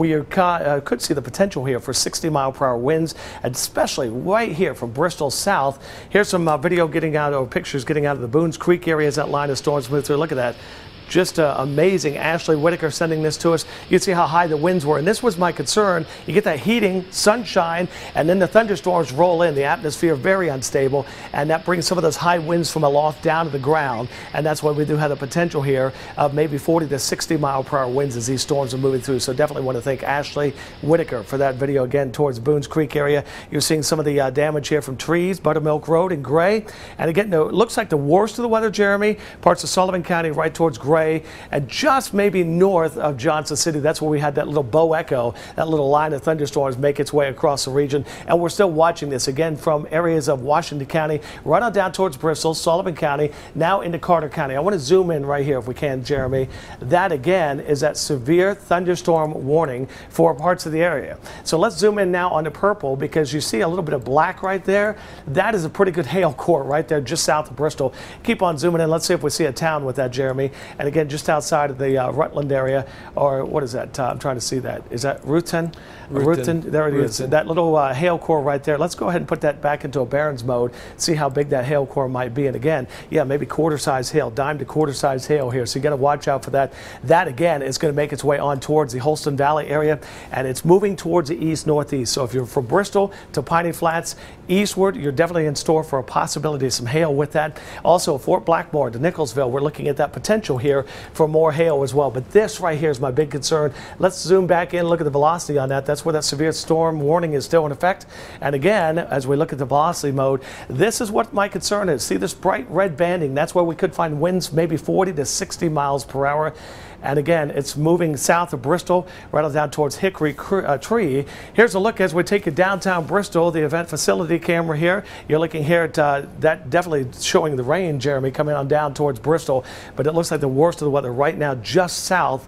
We could see the potential here for 60-mile-per-hour winds, especially right here from Bristol south. Here's some video getting out, or pictures getting out of the Boones Creek area as that line of storms move through. Look at that. Just amazing. Ashley Whitaker sending this to us. You can see how high the winds were, and this was my concern. You get that heating, sunshine, and then the thunderstorms roll in. The atmosphere very unstable, and that brings some of those high winds from aloft down to the ground, and that's why we do have the potential here of maybe 40 to 60-mile-per-hour winds as these storms are moving through. So definitely want to thank Ashley Whitaker for that video again towards Boones Creek area. You're seeing some of the damage here from trees, Buttermilk Road in gray, and again, it looks like the worst of the weather, Jeremy, parts of Sullivan County right towards gray, and just maybe north of Johnson City. That's where we had that little bow echo, that little line of thunderstorms make its way across the region. And we're still watching this again from areas of Washington County, right on down towards Bristol, Sullivan County, now into Carter County. I want to zoom in right here if we can, Jeremy. That again is that severe thunderstorm warning for parts of the area. So let's zoom in now on the purple, because you see a little bit of black right there. That is a pretty good hail core right there just south of Bristol. Keep on zooming in. Let's see if we see a town with that, Jeremy. And again, just outside of the Rutland area, or what is that? I'm trying to see that. Is that Ruthton? Ruthton. There it is. That little hail core right there. Let's go ahead and put that back into a Barron's mode, see how big that hail core might be. And again, yeah, maybe quarter-size hail, dime to quarter-size hail here. So you got to watch out for that. That again is going to make its way on towards the Holston Valley area, and it's moving towards the east-northeast. So if you're from Bristol to Piney Flats eastward, you're definitely in store for a possibility of some hail with that. Also, Fort Blackmore to Nicholsville, we're looking at that potential here for more hail as well. But this right here is my big concern. Let's zoom back in, look at the velocity on that. That's where that severe storm warning is still in effect. And again, as we look at the velocity mode, this is what my concern is. See this bright red banding? That's where we could find winds maybe 40 to 60 miles per hour. And again, it's moving south of Bristol, right on down towards Hickory Tree. Here's a look as we take you downtown Bristol, the event facility camera here. You're looking here at that definitely showing the rain, Jeremy, coming on down towards Bristol. But it looks like the worst of the weather right now just south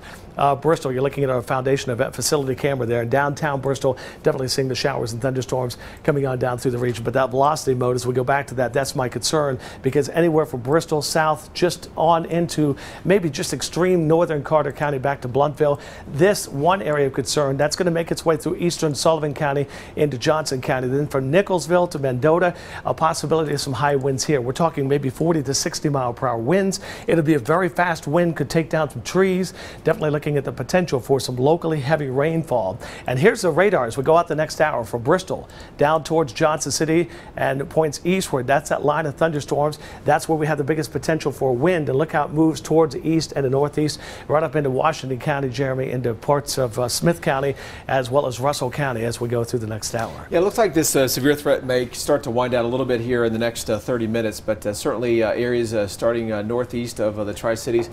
Bristol. You're looking at our foundation event facility camera there in downtown Bristol. Definitely seeing the showers and thunderstorms coming on down through the region. But that velocity mode, as we go back to that, that's my concern, because anywhere from Bristol south just on into maybe just extreme northern Carter County back to Blountville, this one area of concern, that's going to make its way through eastern Sullivan County into Johnson County. Then from Nicholsville to Mendota, a possibility of some high winds here. We're talking maybe 40 to 60-mile-per-hour winds. It'll be a very fast wind, could take down some trees. Definitely looking at the potential for some locally heavy rainfall. And here's the radar as we go out the next hour from Bristol down towards Johnson City and points eastward. That's that line of thunderstorms. That's where we have the biggest potential for wind. And look how it moves towards the east and the northeast, right up into Washington County, Jeremy, into parts of Smith County, as well as Russell County as we go through the next hour. Yeah, it looks like this severe threat may start to wind down a little bit here in the next 30 minutes, but certainly areas starting northeast of the Tri-Cities.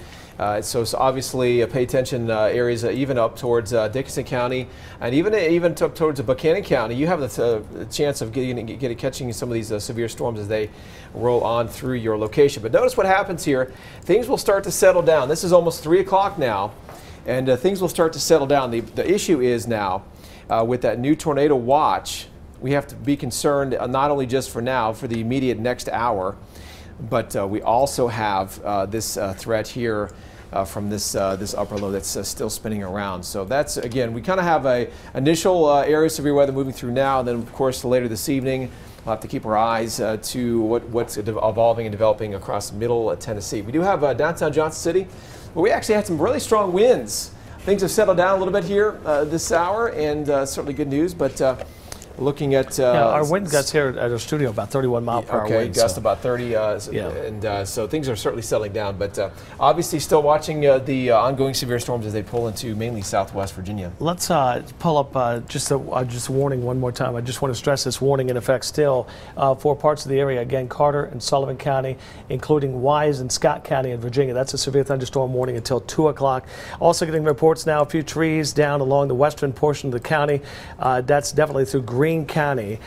So obviously pay attention areas even up towards Dickinson County, and even up towards Buchanan County. You have the chance of catching some of these severe storms as they roll on through your location. But notice what happens here. Things will start to settle down. This is almost 3 o'clock now, and things will start to settle down. The issue is now with that new tornado watch, we have to be concerned not only just for now, for the immediate next hour, but we also have this threat here from this upper low that's still spinning around. So that's, again, we kind of have a initial area of severe weather moving through now, and then of course later this evening we'll have to keep our eyes to what's evolving and developing across middle Tennessee. We do have downtown Johnson City, where we actually had some really strong winds. Things have settled down a little bit here this hour, and certainly good news, but looking at our wind gusts here at our studio about 31 mile per hour wind. Gust about 30, and so things are certainly settling down, but obviously still watching the ongoing severe storms as they pull into mainly southwest Virginia. Let's pull up just a warning one more time. I just want to stress this warning in effect still for parts of the area. Again, Carter and Sullivan County, including Wise and Scott County in Virginia. That's a severe thunderstorm warning until 2 o'clock. Also getting reports now, a few trees down along the western portion of the county. That's definitely through Green Greene County.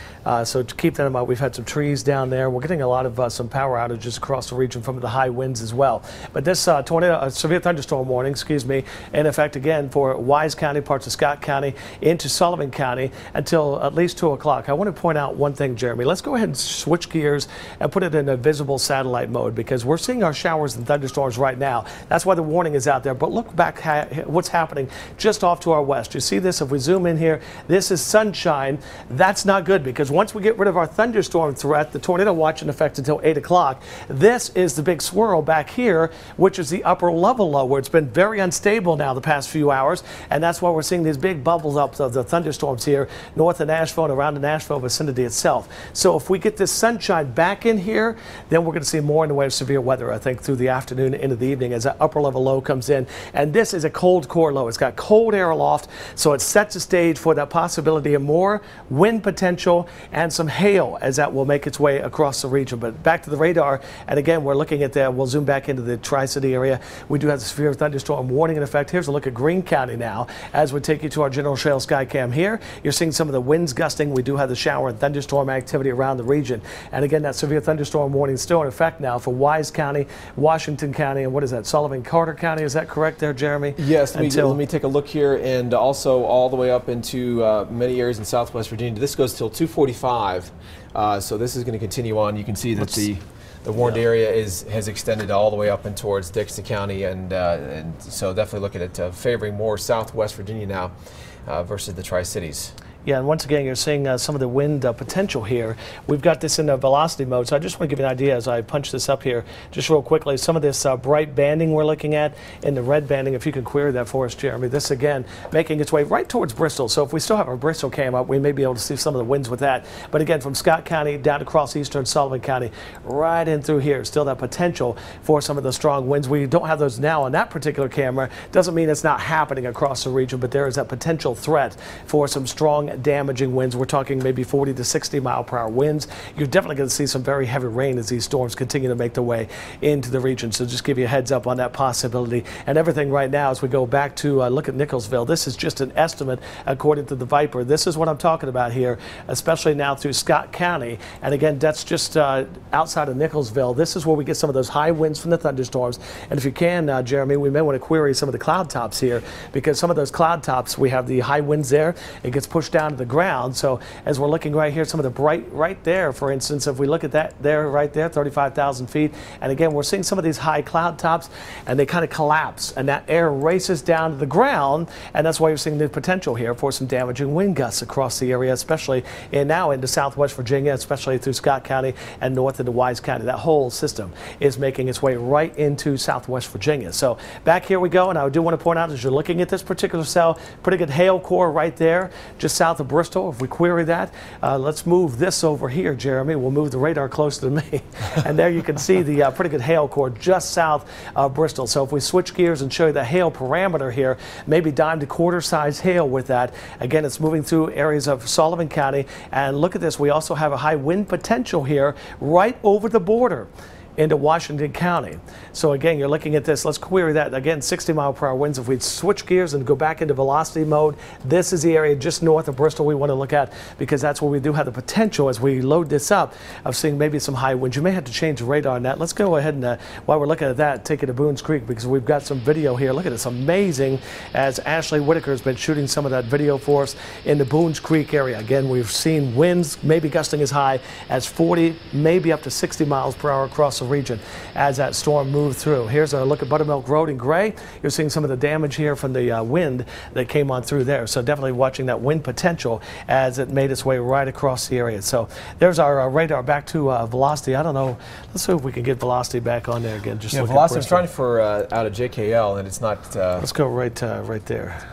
So to keep that in mind, we've had some trees down there. We're getting a lot of some power outages across the region from the high winds as well. But this tornado, severe thunderstorm warning, excuse me, in effect again for Wise County, parts of Scott County, into Sullivan County until at least 2 o'clock. I want to point out one thing, Jeremy. Let's go ahead and switch gears and put it in a visible satellite mode, because we're seeing our showers and thunderstorms right now. That's why the warning is out there. But look back what's happening just off to our west. You see this? If we zoom in here, this is sunshine. That's not good, because once we get rid of our thunderstorm threat, the tornado watch in effect until 8 o'clock, this is the big swirl back here, which is the upper level low, where it's been very unstable now the past few hours. And that's why we're seeing these big bubbles up of the thunderstorms here north of Nashville and around the Nashville vicinity itself. So if we get this sunshine back in here, then we're going to see more in the way of severe weather, I think, through the afternoon into the evening as that upper level low comes in. And this is a cold core low. It's got cold air aloft, so it sets the stage for that possibility of more wind potential and some hail as that will make its way across the region. But back to the radar, and again, we're looking at that. We'll zoom back into the Tri-City area. We do have the severe thunderstorm warning in effect. Here's a look at Greene County now as we take you to our general shale sky cam here. You're seeing some of the winds gusting. We do have the shower and thunderstorm activity around the region. And again, that severe thunderstorm warning is still in effect now for Wise County, Washington County, and what is that, Sullivan Carter County? Is that correct there, Jeremy? Yes, let me take a look here, and also all the way up into many areas in southwest Virginia. This goes till 2:45, so this is going to continue on. You can see that the warned area has extended all the way up and towards Dixon County, and so definitely looking at favoring more southwest Virginia now versus the Tri-Cities. Yeah, and once again, you're seeing some of the wind potential here. We've got this in a velocity mode, so I just want to give you an idea as I punch this up here, just real quickly. Some of this bright banding we're looking at in the red banding, if you can query that for us, Jeremy. This, again, making its way right towards Bristol. So if we still have our Bristol cam up, we may be able to see some of the winds with that. But again, from Scott County down across eastern Sullivan County, right in through here, still that potential for some of the strong winds. We don't have those now on that particular camera. Doesn't mean it's not happening across the region, but there is that potential threat for some strong damaging winds. We're talking maybe 40 to 60 mile per hour winds. You're definitely going to see some very heavy rain as these storms continue to make their way into the region. So just give you a heads up on that possibility. And everything right now, as we go back to look at Nicholsville, this is just an estimate according to the Viper. This is what I'm talking about here, especially now through Scott County. And again, that's just outside of Nicholsville. This is where we get some of those high winds from the thunderstorms. And if you can, Jeremy, we may want to query some of the cloud tops here, because some of those cloud tops, we have the high winds there. It gets pushed down to the ground. So as we're looking right here, some of the bright right there, for instance, if we look at that there, right there, 35,000 feet. And again, we're seeing some of these high cloud tops, and they kind of collapse, and that air races down to the ground. And that's why you're seeing the potential here for some damaging wind gusts across the area, especially now into southwest Virginia, especially through Scott County and north into Wise County. That whole system is making its way right into southwest Virginia. So back here we go, and I do want to point out, as you're looking at this particular cell, pretty good hail core right there, just south of Bristol. If we query that, let's move this over here, Jeremy. We'll move the radar closer to me. And there you can see the pretty good hail core just south of Bristol. So if we switch gears and show you the hail parameter here, maybe dime to quarter size hail with that. Again, it's moving through areas of Sullivan County. And look at this. We also have a high wind potential here right over the border into Washington County. So again, you're looking at this. Let's query that. Again, 60 mile per hour winds. If we switch gears and go back into velocity mode, this is the area just north of Bristol we want to look at, because that's where we do have the potential, as we load this up, of seeing maybe some high winds. You may have to change the radar on that. Let's go ahead and, while we're looking at that, take it to Boones Creek, because we've got some video here. Look at this, amazing, as Ashley Whitaker has been shooting some of that video for us in the Boones Creek area. Again, we've seen winds maybe gusting as high as 40, maybe up to 60 miles per hour across the region as that storm moved through. Here's a look at Buttermilk Road in gray. You're seeing some of the damage here from the wind that came on through there. So definitely watching that wind potential as it made its way right across the area. So there's our radar back to velocity. I don't know. Let's see if we can get velocity back on there again. Just velocity. I'm trying for out of JKL, and it's not. Let's go right there.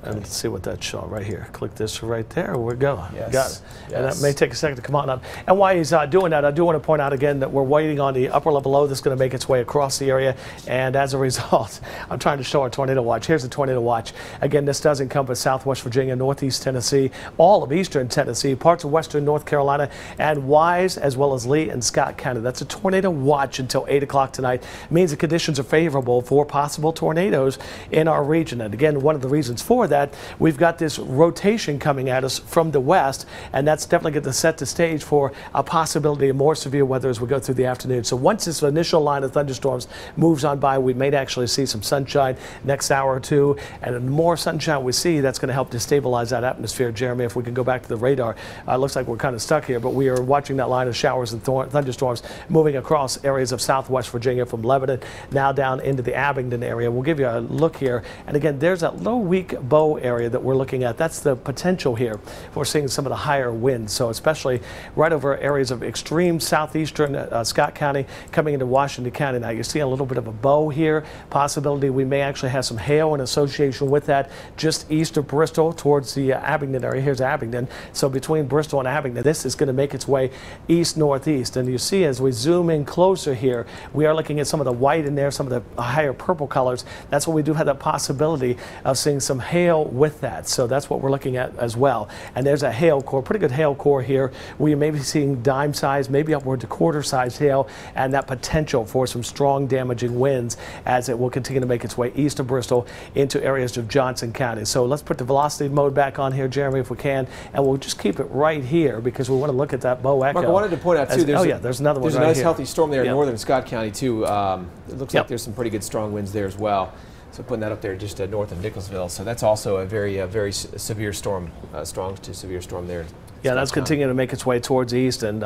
And see what that's showing right here. Click this right there. We're going. Yes. Got it. Yes. And that may take a second to come on up. And while he's doing that, I do want to point out again that we're waiting on the upper level low that's going to make its way across the area. And as a result, I'm trying to show our tornado watch. Here's the tornado watch. Again, this does encompass southwest Virginia, northeast Tennessee, all of eastern Tennessee, parts of western North Carolina, and Wise, as well as Lee and Scott County. That's a tornado watch until 8 o'clock tonight. It means the conditions are favorable for possible tornadoes in our region. And again, one of the reasons for that, we've got this rotation coming at us from the west, and that's definitely going to set the stage for a possibility of more severe weather as we go through the afternoon. So once this initial line of thunderstorms moves on by, we may actually see some sunshine next hour or two, and the more sunshine we see, that's going to help to stabilize that atmosphere. Jeremy, if we can go back to the radar, it looks like we're kind of stuck here, but we are watching that line of showers and thunderstorms moving across areas of southwest Virginia from Lebanon now down into the Abingdon area. We'll give you a look here, and again, there's that low weak bow area that we're looking at. That's the potential here for seeing some of the higher winds. So especially right over areas of extreme southeastern Scott County coming into Washington County. Now you're seeing a little bit of a bow here. Possibility we may actually have some hail in association with that just east of Bristol towards the Abingdon area. Here's Abingdon. So between Bristol and Abingdon, this is going to make its way east-northeast. And you see as we zoom in closer here, we are looking at some of the white in there, some of the higher purple colors. That's what we do have that possibility of seeing some hail with that. So that's what we're looking at as well. And there's a hail core, pretty good hail core here. We may be seeing dime size, maybe upward to quarter size hail, and that potential for some strong damaging winds as it will continue to make its way east of Bristol into areas of Johnson County. So let's put the velocity mode back on here, Jeremy, if we can, and we'll just keep it right here because we want to look at that bow echo. Mark, I wanted to point out too, there's another one. There's right a nice here. Healthy storm there in northern Scott County too. It looks like there's some pretty good strong winds there as well. So putting that up there just north of Nicholsville. So that's also a very severe storm, strong to severe storm there. Yeah, that's continuing to make its way towards the east, and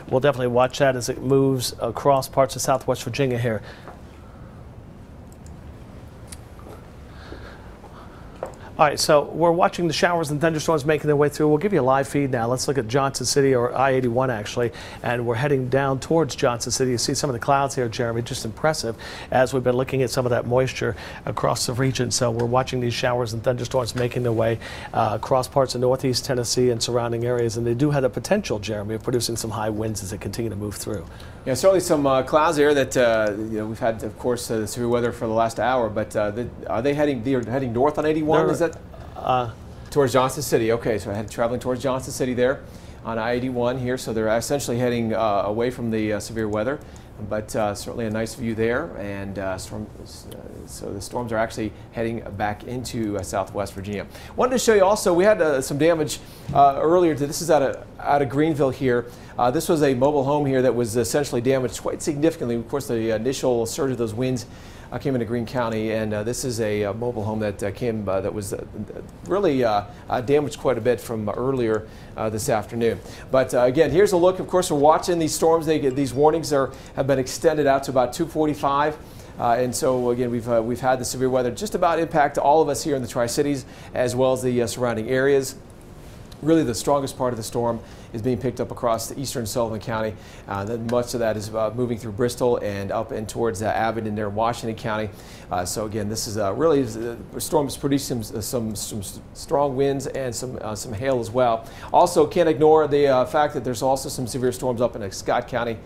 we'll definitely watch that as it moves across parts of southwest Virginia here. All right, so we're watching the showers and thunderstorms making their way through. We'll give you a live feed now. Let's look at Johnson City, or I-81 actually, and we're heading down towards Johnson City. You see some of the clouds here, Jeremy, just impressive as we've been looking at some of that moisture across the region. So we're watching these showers and thunderstorms making their way across parts of northeast Tennessee and surrounding areas, and they do have the potential, Jeremy, of producing some high winds as they continue to move through. Yeah, certainly some clouds there that we've had, of course, severe weather for the last hour. But are they heading? They're heading north on 81. Is that towards Johnson City? Okay, so traveling towards Johnson City there on I-81 here. So they're essentially heading away from the severe weather. But certainly a nice view there, and so the storms are actually heading back into southwest Virginia. Wanted to show you also, we had some damage earlier. This is out of Greenville here. This was a mobile home here that was essentially damaged quite significantly. Of course, the initial surge of those winds came into Greene County, and this is a mobile home that that was really damaged quite a bit from earlier this afternoon. But again, here's a look. Of course, we're watching these storms. These warnings have been extended out to about 2:45. And so again, we've had the severe weather just about impact all of us here in the Tri-Cities as well as the surrounding areas. Really, the strongest part of the storm is being picked up across the eastern Sullivan County. Much of that is moving through Bristol and up and towards Abingdon there in Washington County. So again, this is really the storm is producing some strong winds and some hail as well. Also, can't ignore the fact that there's also some severe storms up in Scott County.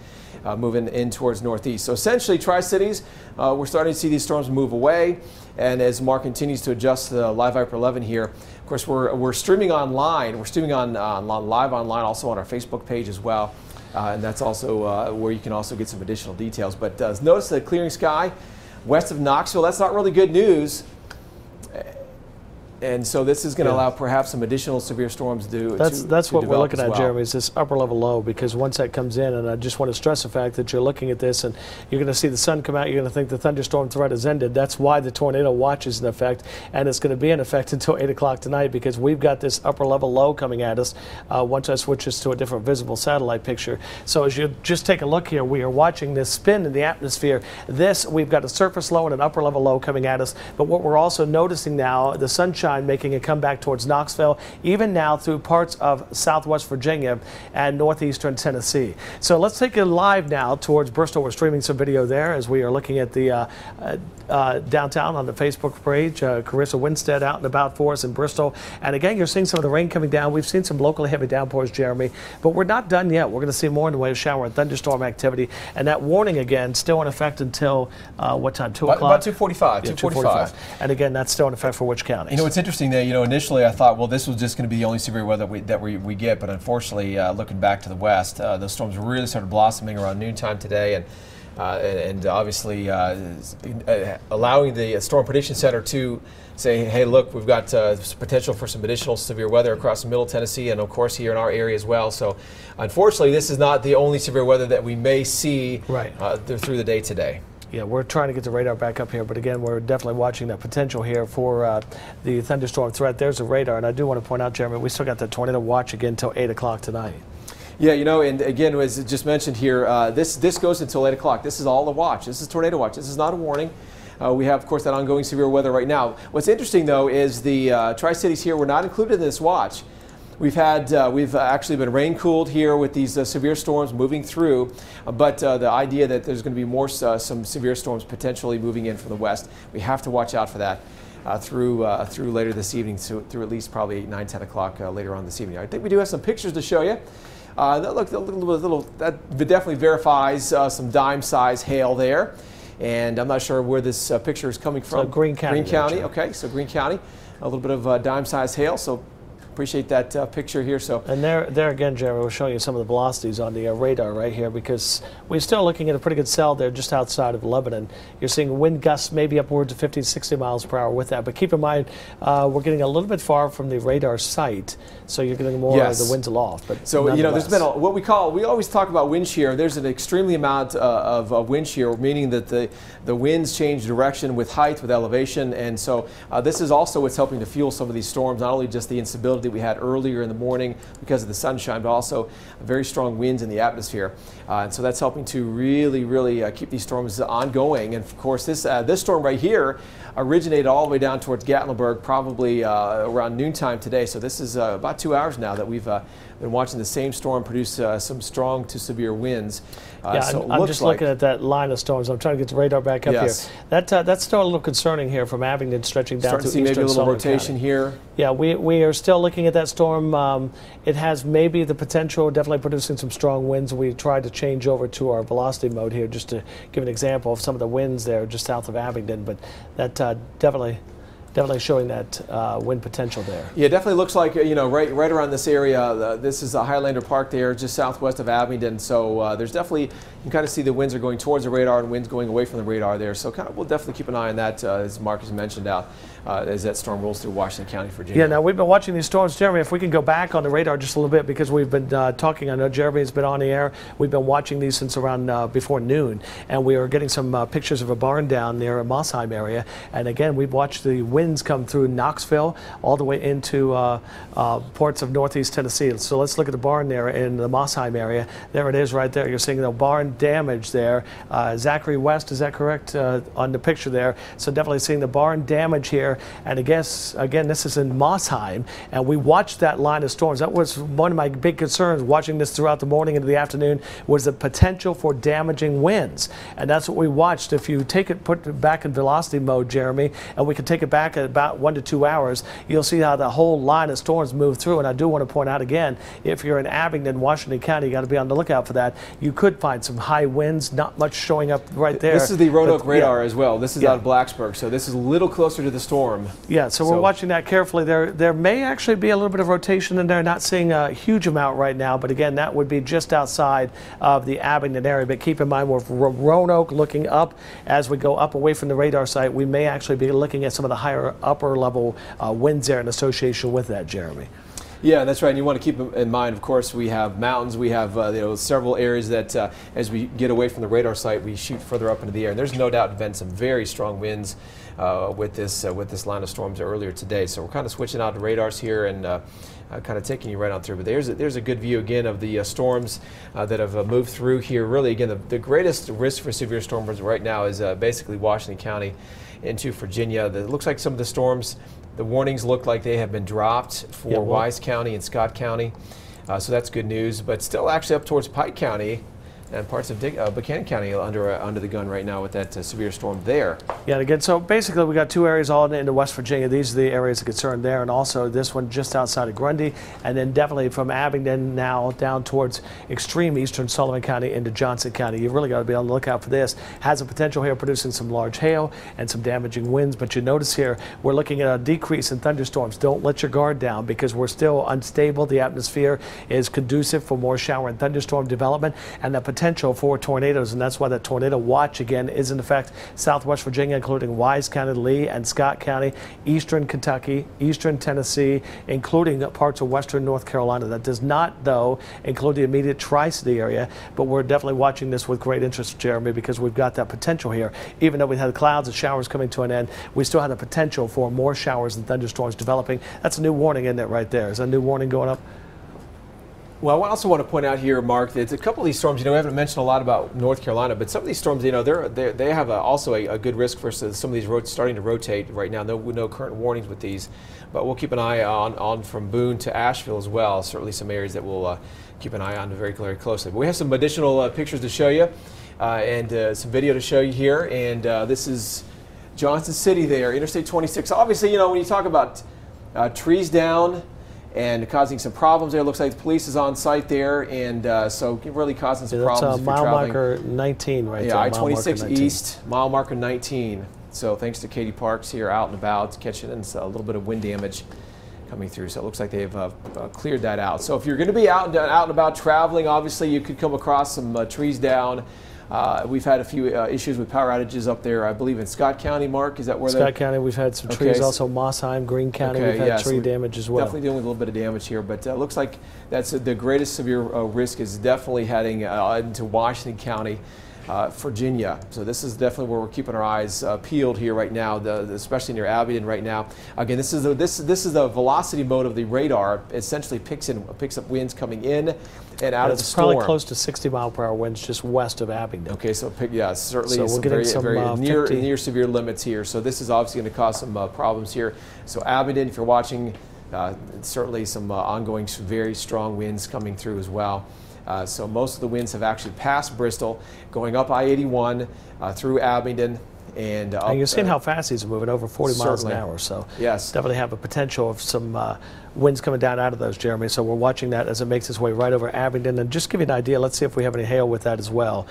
Moving in towards northeast. So essentially, Tri-Cities, we're starting to see these storms move away. And as Mark continues to adjust the Live Viper 11 here, of course, we're streaming online. We're streaming on live online, also on our Facebook page as well. And that's also where you can also get some additional details. But notice the clearing sky west of Knoxville. That's not really good news. And so this is going to allow perhaps some additional severe storms to That's what we're looking at, well. Jeremy, is this upper level low, because once that comes in, and I just want to stress the fact that you're looking at this and you're going to see the sun come out, you're going to think the thunderstorm threat has ended. That's why the tornado watch is in effect, and it's going to be in effect until 8 o'clock tonight, because we've got this upper level low coming at us once I switch this to a different visible satellite picture. So as you just take a look here, we are watching this spin in the atmosphere. We've got a surface low and an upper level low coming at us, but what we're also noticing now, the sunshine making a comeback towards Knoxville, even now through parts of southwest Virginia and northeastern Tennessee. So let's take it live now towards Bristol. We're streaming some video there as we are looking at the downtown on the Facebook page. Carissa Winstead out and about for us in Bristol. And again, you're seeing some of the rain coming down. We've seen some locally heavy downpours, Jeremy, but we're not done yet. We're going to see more in the way of shower and thunderstorm activity. And that warning, again, still in effect until what time? 2 o'clock? About 2:45. Yeah, 2:45. And again, that's still in effect for which counties? You know, it's interesting that, initially I thought, well, this was just going to be the only severe weather that we get, but unfortunately, looking back to the west, those storms really started blossoming around noontime today, and and obviously allowing the Storm Prediction Center to say, hey, look, we've got potential for some additional severe weather across Middle Tennessee and, of course, here in our area as well. So, unfortunately, this is not the only severe weather that we may see through the day today. Yeah, we're trying to get the radar back up here, but again, we're definitely watching that potential here for the thunderstorm threat. There's the radar, and I do want to point out, Jeremy, we still got the tornado watch again until 8 o'clock tonight. Yeah, you know, and again, as just mentioned here, this goes until 8 o'clock. This is all the watch. This is tornado watch. This is not a warning. We have, of course, that ongoing severe weather right now. What's interesting, though, is the Tri-Cities here were not included in this watch. We've actually been rain cooled here with these severe storms moving through, but the idea that there's going to be more some severe storms potentially moving in from the west, we have to watch out for that through later this evening, through at least probably 8, 9, 10 o'clock later on this evening. I think we do have some pictures to show you. That definitely verifies some dime-size hail there. And I'm not sure where this picture is coming from. So Greene County. Greene County, okay, so Greene County. A little bit of dime-sized hail, so appreciate that picture here. So, and there again, Jeremy, we're showing you some of the velocities on the radar right here, because we're still looking at a pretty good cell there just outside of Lebanon. You're seeing wind gusts maybe upwards of 50 to 60 miles per hour with that, but keep in mind we're getting a little bit far from the radar site, so you're getting more of the winds aloft. But so, you know, there's been what we always talk about wind shear. There's an extremely amount of wind shear, meaning that the winds change direction with height, with elevation, and so this is also what's helping to fuel some of these storms, not only just the instability we had earlier in the morning because of the sunshine, but also very strong winds in the atmosphere. And so that's helping to really keep these storms ongoing. And of course, this storm right here originated all the way down towards Gatlinburg probably around noontime today. So this is about 2 hours now that we've been watching the same storm produce some strong to severe winds. So I'm just looking at that line of storms. I'm trying to get the radar back up here. That's still a little concerning here from Abingdon stretching down to eastern maybe a little Sullivan rotation County. here. Yeah, we are still looking at that storm. It has maybe the potential, definitely producing some strong winds. We tried to change over to our velocity mode here just to give an example of some of the winds there just south of Abingdon, but that definitely showing that wind potential there. Yeah, it definitely looks like, you know, right around this area. This is Highlander Park there, just southwest of Abingdon. So there's definitely, you can kind of see the winds are going towards the radar and winds going away from the radar there. So we'll definitely keep an eye on that, as Marcus mentioned as that storm rolls through Washington County, Virginia. Yeah, now we've been watching these storms. Jeremy, if we can go back on the radar just a little bit, because we've been talking, I know Jeremy's been on the air, we've been watching these since around before noon, and we are getting some pictures of a barn down near Mossheim area. And again, we've watched the winds come through Knoxville all the way into parts of northeast Tennessee. So let's look at the barn there in the Mossheim area. There it is right there. You're seeing the barn damage there. Zachary West, is that correct, on the picture there? So definitely seeing the barn damage here. And I guess, again, this is in Mossheim, and we watched that line of storms. That was one of my big concerns watching this throughout the morning into the afternoon, was the potential for damaging winds. And that's what we watched. If you put it back in velocity mode, Jeremy, and we can take it back at about 1 to 2 hours, you'll see how the whole line of storms move through. And I do want to point out again, if you're in Abingdon, Washington County, you got to be on the lookout for that. You could find some high winds, not much showing up right there. This is the Roanoke radar as well. This is out of Blacksburg, so this is a little closer to the storm. Yeah, so we're watching that carefully. There may actually be a little bit of rotation in there. Not seeing a huge amount right now, but again, that would be just outside of the Abingdon area. But keep in mind, we're Roanoke looking up. As we go up away from the radar site, we may actually be looking at some of the higher upper level winds there in association with that, Jeremy. Yeah, that's right. And you want to keep in mind, of course, we have mountains. We have several areas that, as we get away from the radar site, we shoot further up into the air. And there's no doubt been some very strong winds with this line of storms earlier today. So we're kind of switching out the radars here and kind of taking you right on through. But there's a good view again of the storms that have moved through here. Really, again, the greatest risk for severe storms right now is basically Washington County into Virginia. It looks like some of the storms, the warnings look like they have been dropped for Wise County and Scott County. So that's good news. But still actually up towards Pike County and parts of Buchanan County under the gun right now with that severe storm there. Yeah, and again, so basically we got two areas all into West Virginia. These are the areas of concern there, and also this one just outside of Grundy, and then definitely from Abingdon now down towards extreme eastern Sullivan County into Johnson County. You've really got to be on the lookout for this. Has a potential here producing some large hail and some damaging winds, but you notice here we're looking at a decrease in thunderstorms. Don't let your guard down because we're still unstable. The atmosphere is conducive for more shower and thunderstorm development, and the potential potential for tornadoes, and that's why that tornado watch again is in effect. Southwest Virginia, including Wise County, Lee and Scott County, eastern Kentucky, eastern Tennessee, including parts of western North Carolina. That does not, though, include the immediate Tri-City area, but we're definitely watching this with great interest, Jeremy, because we've got that potential here. Even though we had clouds and showers coming to an end, we still have the potential for more showers and thunderstorms developing. That's a new warning, isn't it, right there? Is that a new warning going up? Well, I also want to point out here, Mark, that a couple of these storms, we haven't mentioned a lot about North Carolina, but some of these storms, they have also a good risk for some of these roads starting to rotate right now. No current warnings with these, but we'll keep an eye on from Boone to Asheville as well. Certainly some areas that we'll keep an eye on very, very closely. But we have some additional pictures to show you and some video to show you here. And this is Johnson City there, Interstate 26. Obviously, when you talk about trees down and causing some problems there. It looks like the police is on site there, and so really causing some problems if you're traveling. Mile marker 19 right there. Yeah, I-26 East, mile marker 19. So thanks to Katie Parks here out and about, catching in a little bit of wind damage coming through. So it looks like they've cleared that out. So if you're going to be out and about traveling, obviously you could come across some trees down. We've had a few issues with power outages up there, I believe in Scott County, Mark. Is that where Scott County, we've had some trees. Also Mossheim, Greene County, we've had tree damage as well. Definitely dealing with a little bit of damage here, but it looks like that's the greatest severe risk is definitely heading into Washington County, Virginia. So this is definitely where we're keeping our eyes peeled here right now, especially near Abingdon right now. Again, this is the velocity mode of the radar. It essentially picks up winds coming in and out of the storm. It's probably close to 60-mile-per-hour winds just west of Abingdon. Okay, so certainly so some very near severe limits here. So this is obviously going to cause some problems here. So Abingdon, if you're watching, certainly some ongoing very strong winds coming through as well. So most of the winds have actually passed Bristol, going up I-81 through Abingdon. And you're seeing how fast these are moving, over 40 miles an hour. So yes, definitely have a potential of some winds coming down out of those, Jeremy. So we're watching that as it makes its way right over Abingdon. And just to give you an idea, let's see if we have any hail with that as well.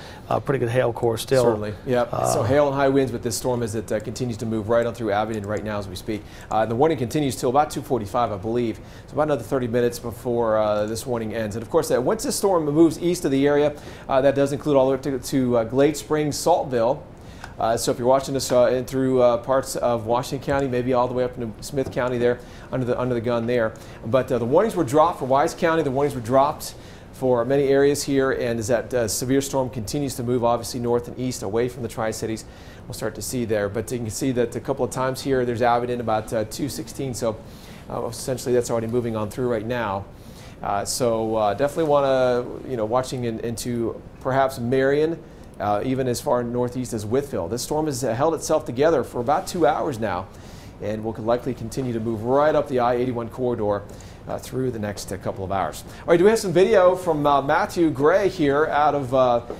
Pretty good hail core still. Certainly, yep. So hail and high winds with this storm as it continues to move right on through Abingdon right now as we speak. The warning continues till about 2:45, I believe. So about another 30 minutes before this warning ends. And of course, once this storm moves east of the area, that does include all the way up to Glade Springs, Saltville. So if you're watching this through parts of Washington County, maybe all the way up into Smith County there, under the gun there. But the warnings were dropped for Wise County. The warnings were dropped for many areas here. And as that severe storm continues to move, obviously north and east, away from the Tri-Cities, we'll start to see there. But you can see that a couple of times here, there's Abingdon about 2:16. So essentially that's already moving on through right now. So definitely want to, watching into perhaps Marion, even as far northeast as Whitfield. This storm has held itself together for about 2 hours now, and will likely continue to move right up the I-81 corridor through the next couple of hours. All right, do we have some video from Matthew Gray here out of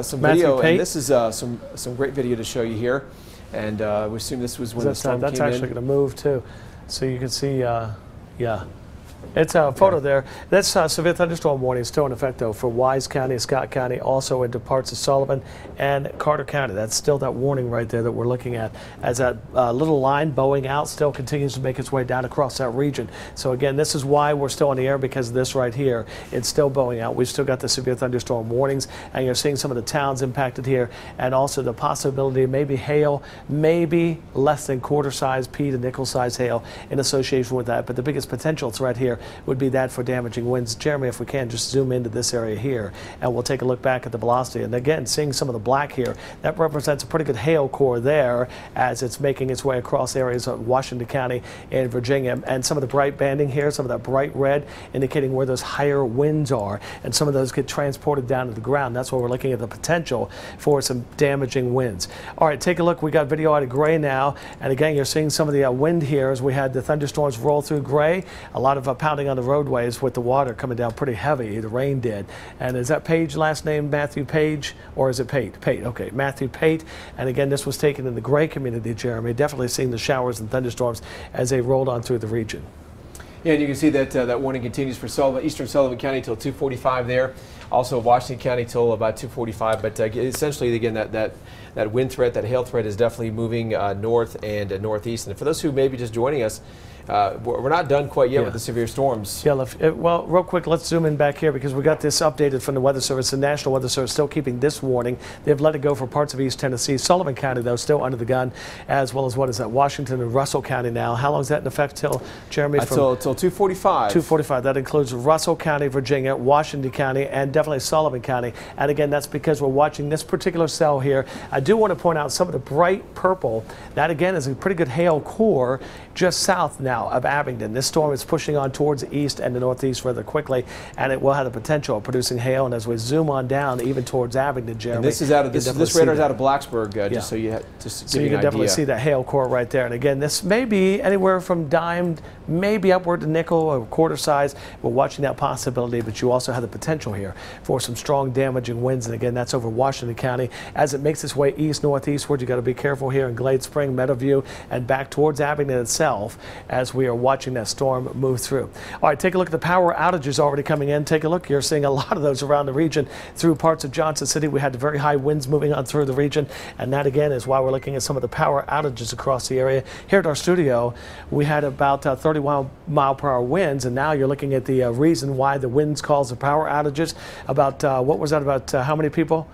some video? And this is some great video to show you here. And we assume this was when the storm came in. That's actually going to move too. So you can see, yeah. It's a photo there. That's severe thunderstorm warning still in effect, though, for Wise County, Scott County, also into parts of Sullivan and Carter County. That's still that warning right there that we're looking at as that little line bowing out still continues to make its way down across that region. So again, this is why we're still in the air, because of this right here. It's still bowing out. We've still got the severe thunderstorm warnings, and you're seeing some of the towns impacted here, and also the possibility of maybe hail, maybe less than quarter-size pea to nickel-size hail in association with that. But the biggest potential is right here would be that for damaging winds. Jeremy, if we can, just zoom into this area here, and we'll take a look back at the velocity. And again, seeing some of the black here, that represents a pretty good hail core there as it's making its way across areas of Washington County and Virginia. And some of the bright banding here, some of that bright red, indicating where those higher winds are. And some of those get transported down to the ground. That's why we're looking at the potential for some damaging winds. All right, take a look. We got video out of Gray now. And again, you're seeing some of the wind here as we had the thunderstorms roll through Gray. A lot of pounding on the roadways with the water coming down pretty heavy. The rain did. And is that Page last name, Matthew Page, or is it Pate? Pate, okay, Matthew Pate. And again, this was taken in the Gray community, Jeremy. Definitely seeing the showers and thunderstorms as they rolled on through the region. Yeah, and you can see that that warning continues for eastern Sullivan County till 2:45 there. Also Washington County till about 2:45. But essentially, again, that wind threat, that hail threat is definitely moving north and northeast. And for those who may be just joining us, we're not done quite yet with the severe storms. Yeah, well, real quick, let's zoom in back here because we got this updated from the Weather Service. The National Weather Service still keeping this warning. They've let it go for parts of East Tennessee. Sullivan County, though, still under the gun, as well as what is that? Washington and Russell County now. How long is that in effect till, Jeremy? Until 2:45. 2:45. That includes Russell County, Virginia, Washington County, and definitely Sullivan County. And again, that's because we're watching this particular cell here. I do want to point out some of the bright purple. That again is a pretty good hail core just south now of Abingdon. This storm is pushing on towards the east and the northeast rather quickly, and it will have the potential of producing hail. And as we zoom on down, even towards Abingdon, Jeremy, and this is out of this radar is out of Blacksburg, just so you have, so you can definitely see that hail core right there. And again, this may be anywhere from dime, maybe upward to nickel or quarter size. We're watching that possibility, but you also have the potential here for some strong damaging winds. And again, that's over Washington County as it makes its way east northeastward. You got to be careful here in Glade Spring, Meadowview, and back towards Abingdon itself as we are watching that storm move through. All right, take a look at the power outages already coming in. Take a look. You're seeing a lot of those around the region through parts of Johnson City. We had the very high winds moving on through the region, and that again is why we're looking at some of the power outages across the area. Here at our studio, we had about 30-mile-per-hour winds, and now you're looking at the reason why the winds cause the power outages. About what was that? About how many people?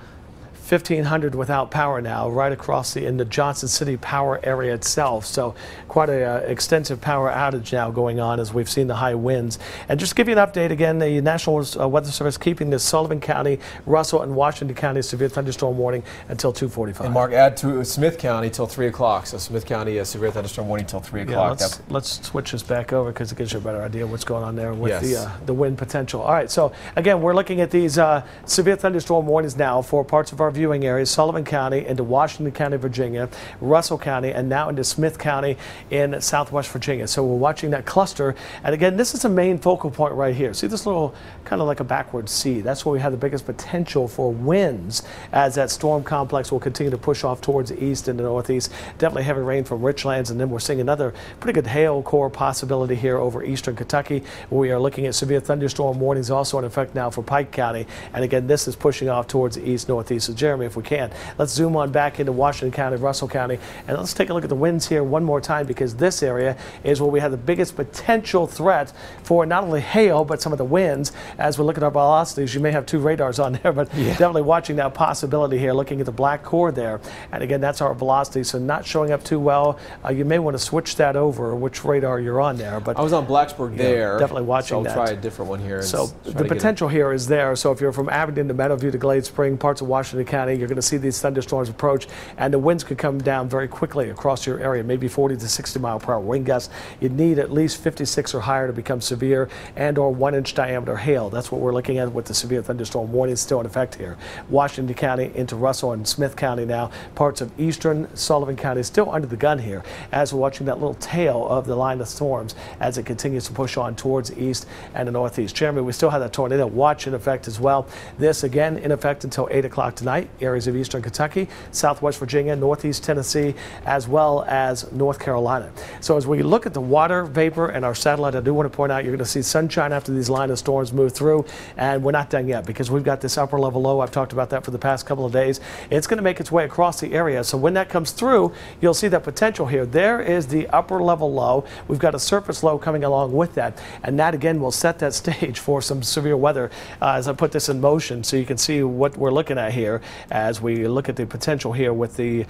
1,500 without power now, right across in the Johnson City power area itself. So quite a extensive power outage now going on as we've seen the high winds. And just to give you an update again, the National Weather Service keeping the Sullivan County, Russell, and Washington County severe thunderstorm warning until 2:45. And Mark, add to Smith County till 3 o'clock. So Smith County severe thunderstorm warning till 3 o'clock. Yeah, let's switch this back over because it gives you a better idea of what's going on there with the wind potential. All right, so again, we're looking at these severe thunderstorm warnings now for parts of our viewing areas, Sullivan County into Washington County, Virginia, Russell County, and now into Smith County in southwest Virginia. So we're watching that cluster. And again, this is the main focal point right here. See this little kind of like a backward C? That's where we have the biggest potential for winds as that storm complex will continue to push off towards the east and the northeast. Definitely heavy rain from Richlands, and then we're seeing another pretty good hail core possibility here over eastern Kentucky. We are looking at severe thunderstorm warnings also in effect now for Pike County. And again, this is pushing off towards the east, northeast. So Jeremy, if we can, let's zoom on back into Washington County, Russell County, and let's take a look at the winds here one more time, because this area is where we have the biggest potential threat for not only hail but some of the winds. As we look at our velocities, you may have two radars on there, but definitely watching that possibility here, looking at the black core there. And again, that's our velocity, so not showing up too well. You may want to switch that over, which radar you're on there. But I was on Blacksburg there. Definitely watching that. So I'll try a different one here. So the potential here is there. So if you're from Abingdon to Meadowview to Glade Spring, parts of Washington County, you're going to see these thunderstorms approach, and the winds could come down very quickly across your area, maybe 40 to 60-mile-per-hour wind gusts. You'd need at least 56 or higher to become severe and or 1-inch diameter hail. That's what we're looking at with the severe thunderstorm warning still in effect here. Washington County into Russell and Smith County now. Parts of eastern Sullivan County still under the gun here as we're watching that little tail of the line of storms as it continues to push on towards the east and the northeast. Jeremy, we still have that tornado watch in effect as well. This again in effect until 8 o'clock tonight. Areas of eastern Kentucky, southwest Virginia, northeast Tennessee, as well as North Carolina. So as we look at the water vapor and our satellite, I do want to point out you're going to see sunshine after these line of storms move through, and we're not done yet because we've got this upper level low. I've talked about that for the past couple of days. It's going to make its way across the area. So when that comes through, you'll see that potential here. There is the upper level low. We've got a surface low coming along with that, and that again will set that stage for some severe weather as I put this in motion so you can see what we're looking at here as we look at the potential here with the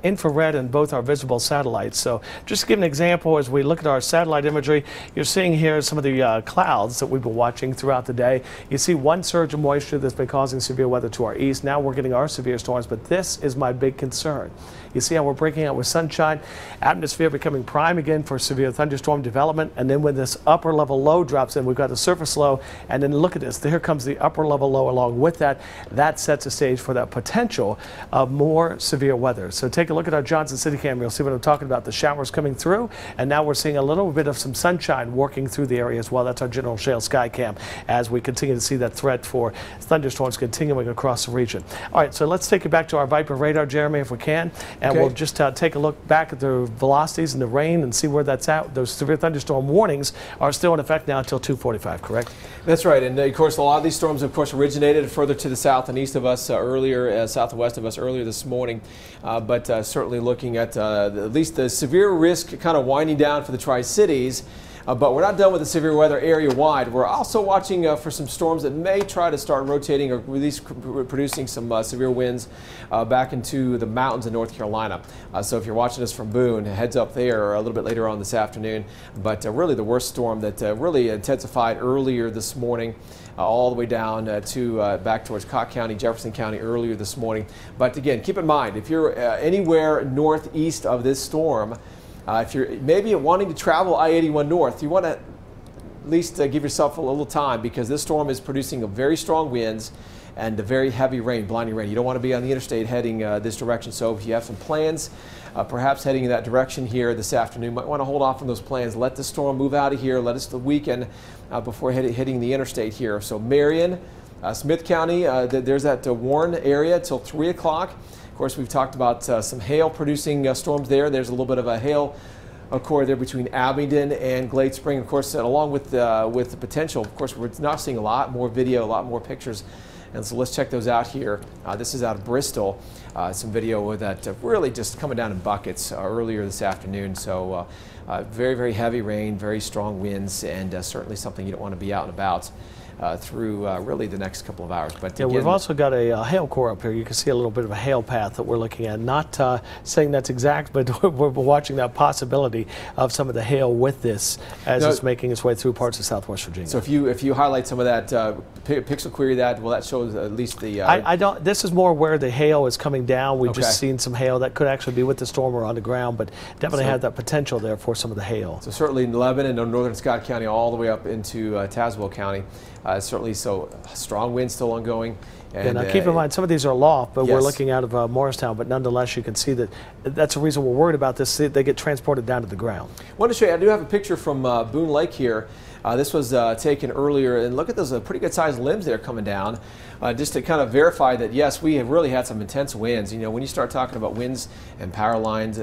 infrared and both our visible satellites. So just to give an example, as we look at our satellite imagery, you're seeing here some of the clouds that we've been watching throughout the day. You see one surge of moisture that's been causing severe weather to our east. Now we're getting our severe storms, but this is my big concern. You see how we're breaking out with sunshine, atmosphere becoming prime again for severe thunderstorm development, and then when this upper level low drops in, we've got the surface low, and then look at this, here comes the upper level low along with that. That sets the stage for that potential of more severe weather. So take a look at our Johnson City camera. You'll see what I'm talking about, the showers coming through, and now we're seeing a little bit of some sunshine working through the area as well. That's our general shale sky cam as we continue to see that threat for thunderstorms continuing across the region. All right, so let's take it back to our Viper radar, Jeremy, if we can. and Okay. we'll just take a look back at the velocities and the rain and see where that's at. Those severe thunderstorm warnings are still in effect now until 2:45, correct? That's right, and of course a lot of these storms of course originated further to the south and east of us south and west of us earlier this morning, but certainly looking at least the severe risk kind of winding down for the Tri-Cities. But we're not done with the severe weather area-wide. We're also watching for some storms that may try to start rotating or at least producing some severe winds back into the mountains in North Carolina. So if you're watching us from Boone, heads up there a little bit later on this afternoon. But really the worst storm that really intensified earlier this morning, all the way down to back towards Cocke County, Jefferson County earlier this morning. But again, keep in mind, if you're anywhere northeast of this storm, if you're maybe wanting to travel I-81 north, you want to at least give yourself a little time, because this storm is producing very strong winds and a very heavy rain, blinding rain. You don't want to be on the interstate heading this direction. So if you have some plans, perhaps heading in that direction here this afternoon, might want to hold off on those plans. Let the storm move out of here. Let us the weekend before hitting the interstate here. So Marion, Smith County, there's that Warren area till 3 o'clock. Of course, we've talked about some hail-producing storms there. There's a little bit of a hail core there between Abingdon and Glade Spring. Of course, along with the potential, of course, we're now seeing a lot more video, a lot more pictures. And so let's check those out here. This is out of Bristol. Some video with that really just coming down in buckets earlier this afternoon. So very, very heavy rain, very strong winds, and certainly something you don't want to be out and about through really the next couple of hours. But yeah, again, we've also got a hail core up here. You can see a little bit of a hail path that we're looking at. Not saying that's exact, but we're watching that possibility of some of the hail with this as it's making its way through parts of Southwest Virginia. So if you highlight some of that, pixel query that, well, that shows at least the. I don't. This is more where the hail is coming down. We've Okay. just seen some hail that could actually be with the storm or on the ground, but definitely had that potential there for some of the hail. So certainly in Lebanon and northern Scott County, all the way up into Tazewell County. Certainly, so strong winds still ongoing. And now keep in mind, some of these are aloft, but we're yes. looking out of Morristown. But nonetheless, you can see that that's the reason we're worried about this. They get transported down to the ground. I want to show you, I do have a picture from Boone Lake here. This was taken earlier, and look at those pretty good sized limbs there coming down, just to kind of verify that yes, we have really had some intense winds. You know, when you start talking about winds and power lines,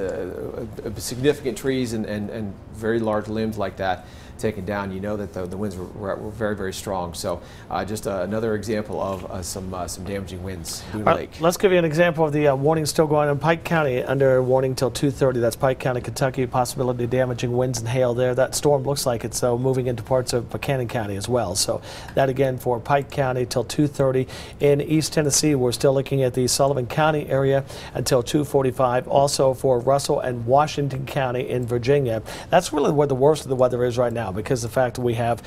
significant trees and very large limbs like that taken down, you know that the winds were very, very strong. So just another example of some damaging winds. Boone Lake. Let's give you an example of the warning still going on in Pike County under warning till 2:30. That's Pike County, Kentucky. Possibility of damaging winds and hail there. That storm looks like it's moving into parts of Buchanan County as well. So that again for Pike County till 2:30. In East Tennessee, we're still looking at the Sullivan County area until 2:45. Also for Russell and Washington County in Virginia. That's really where the worst of the weather is right now, because of the fact that we have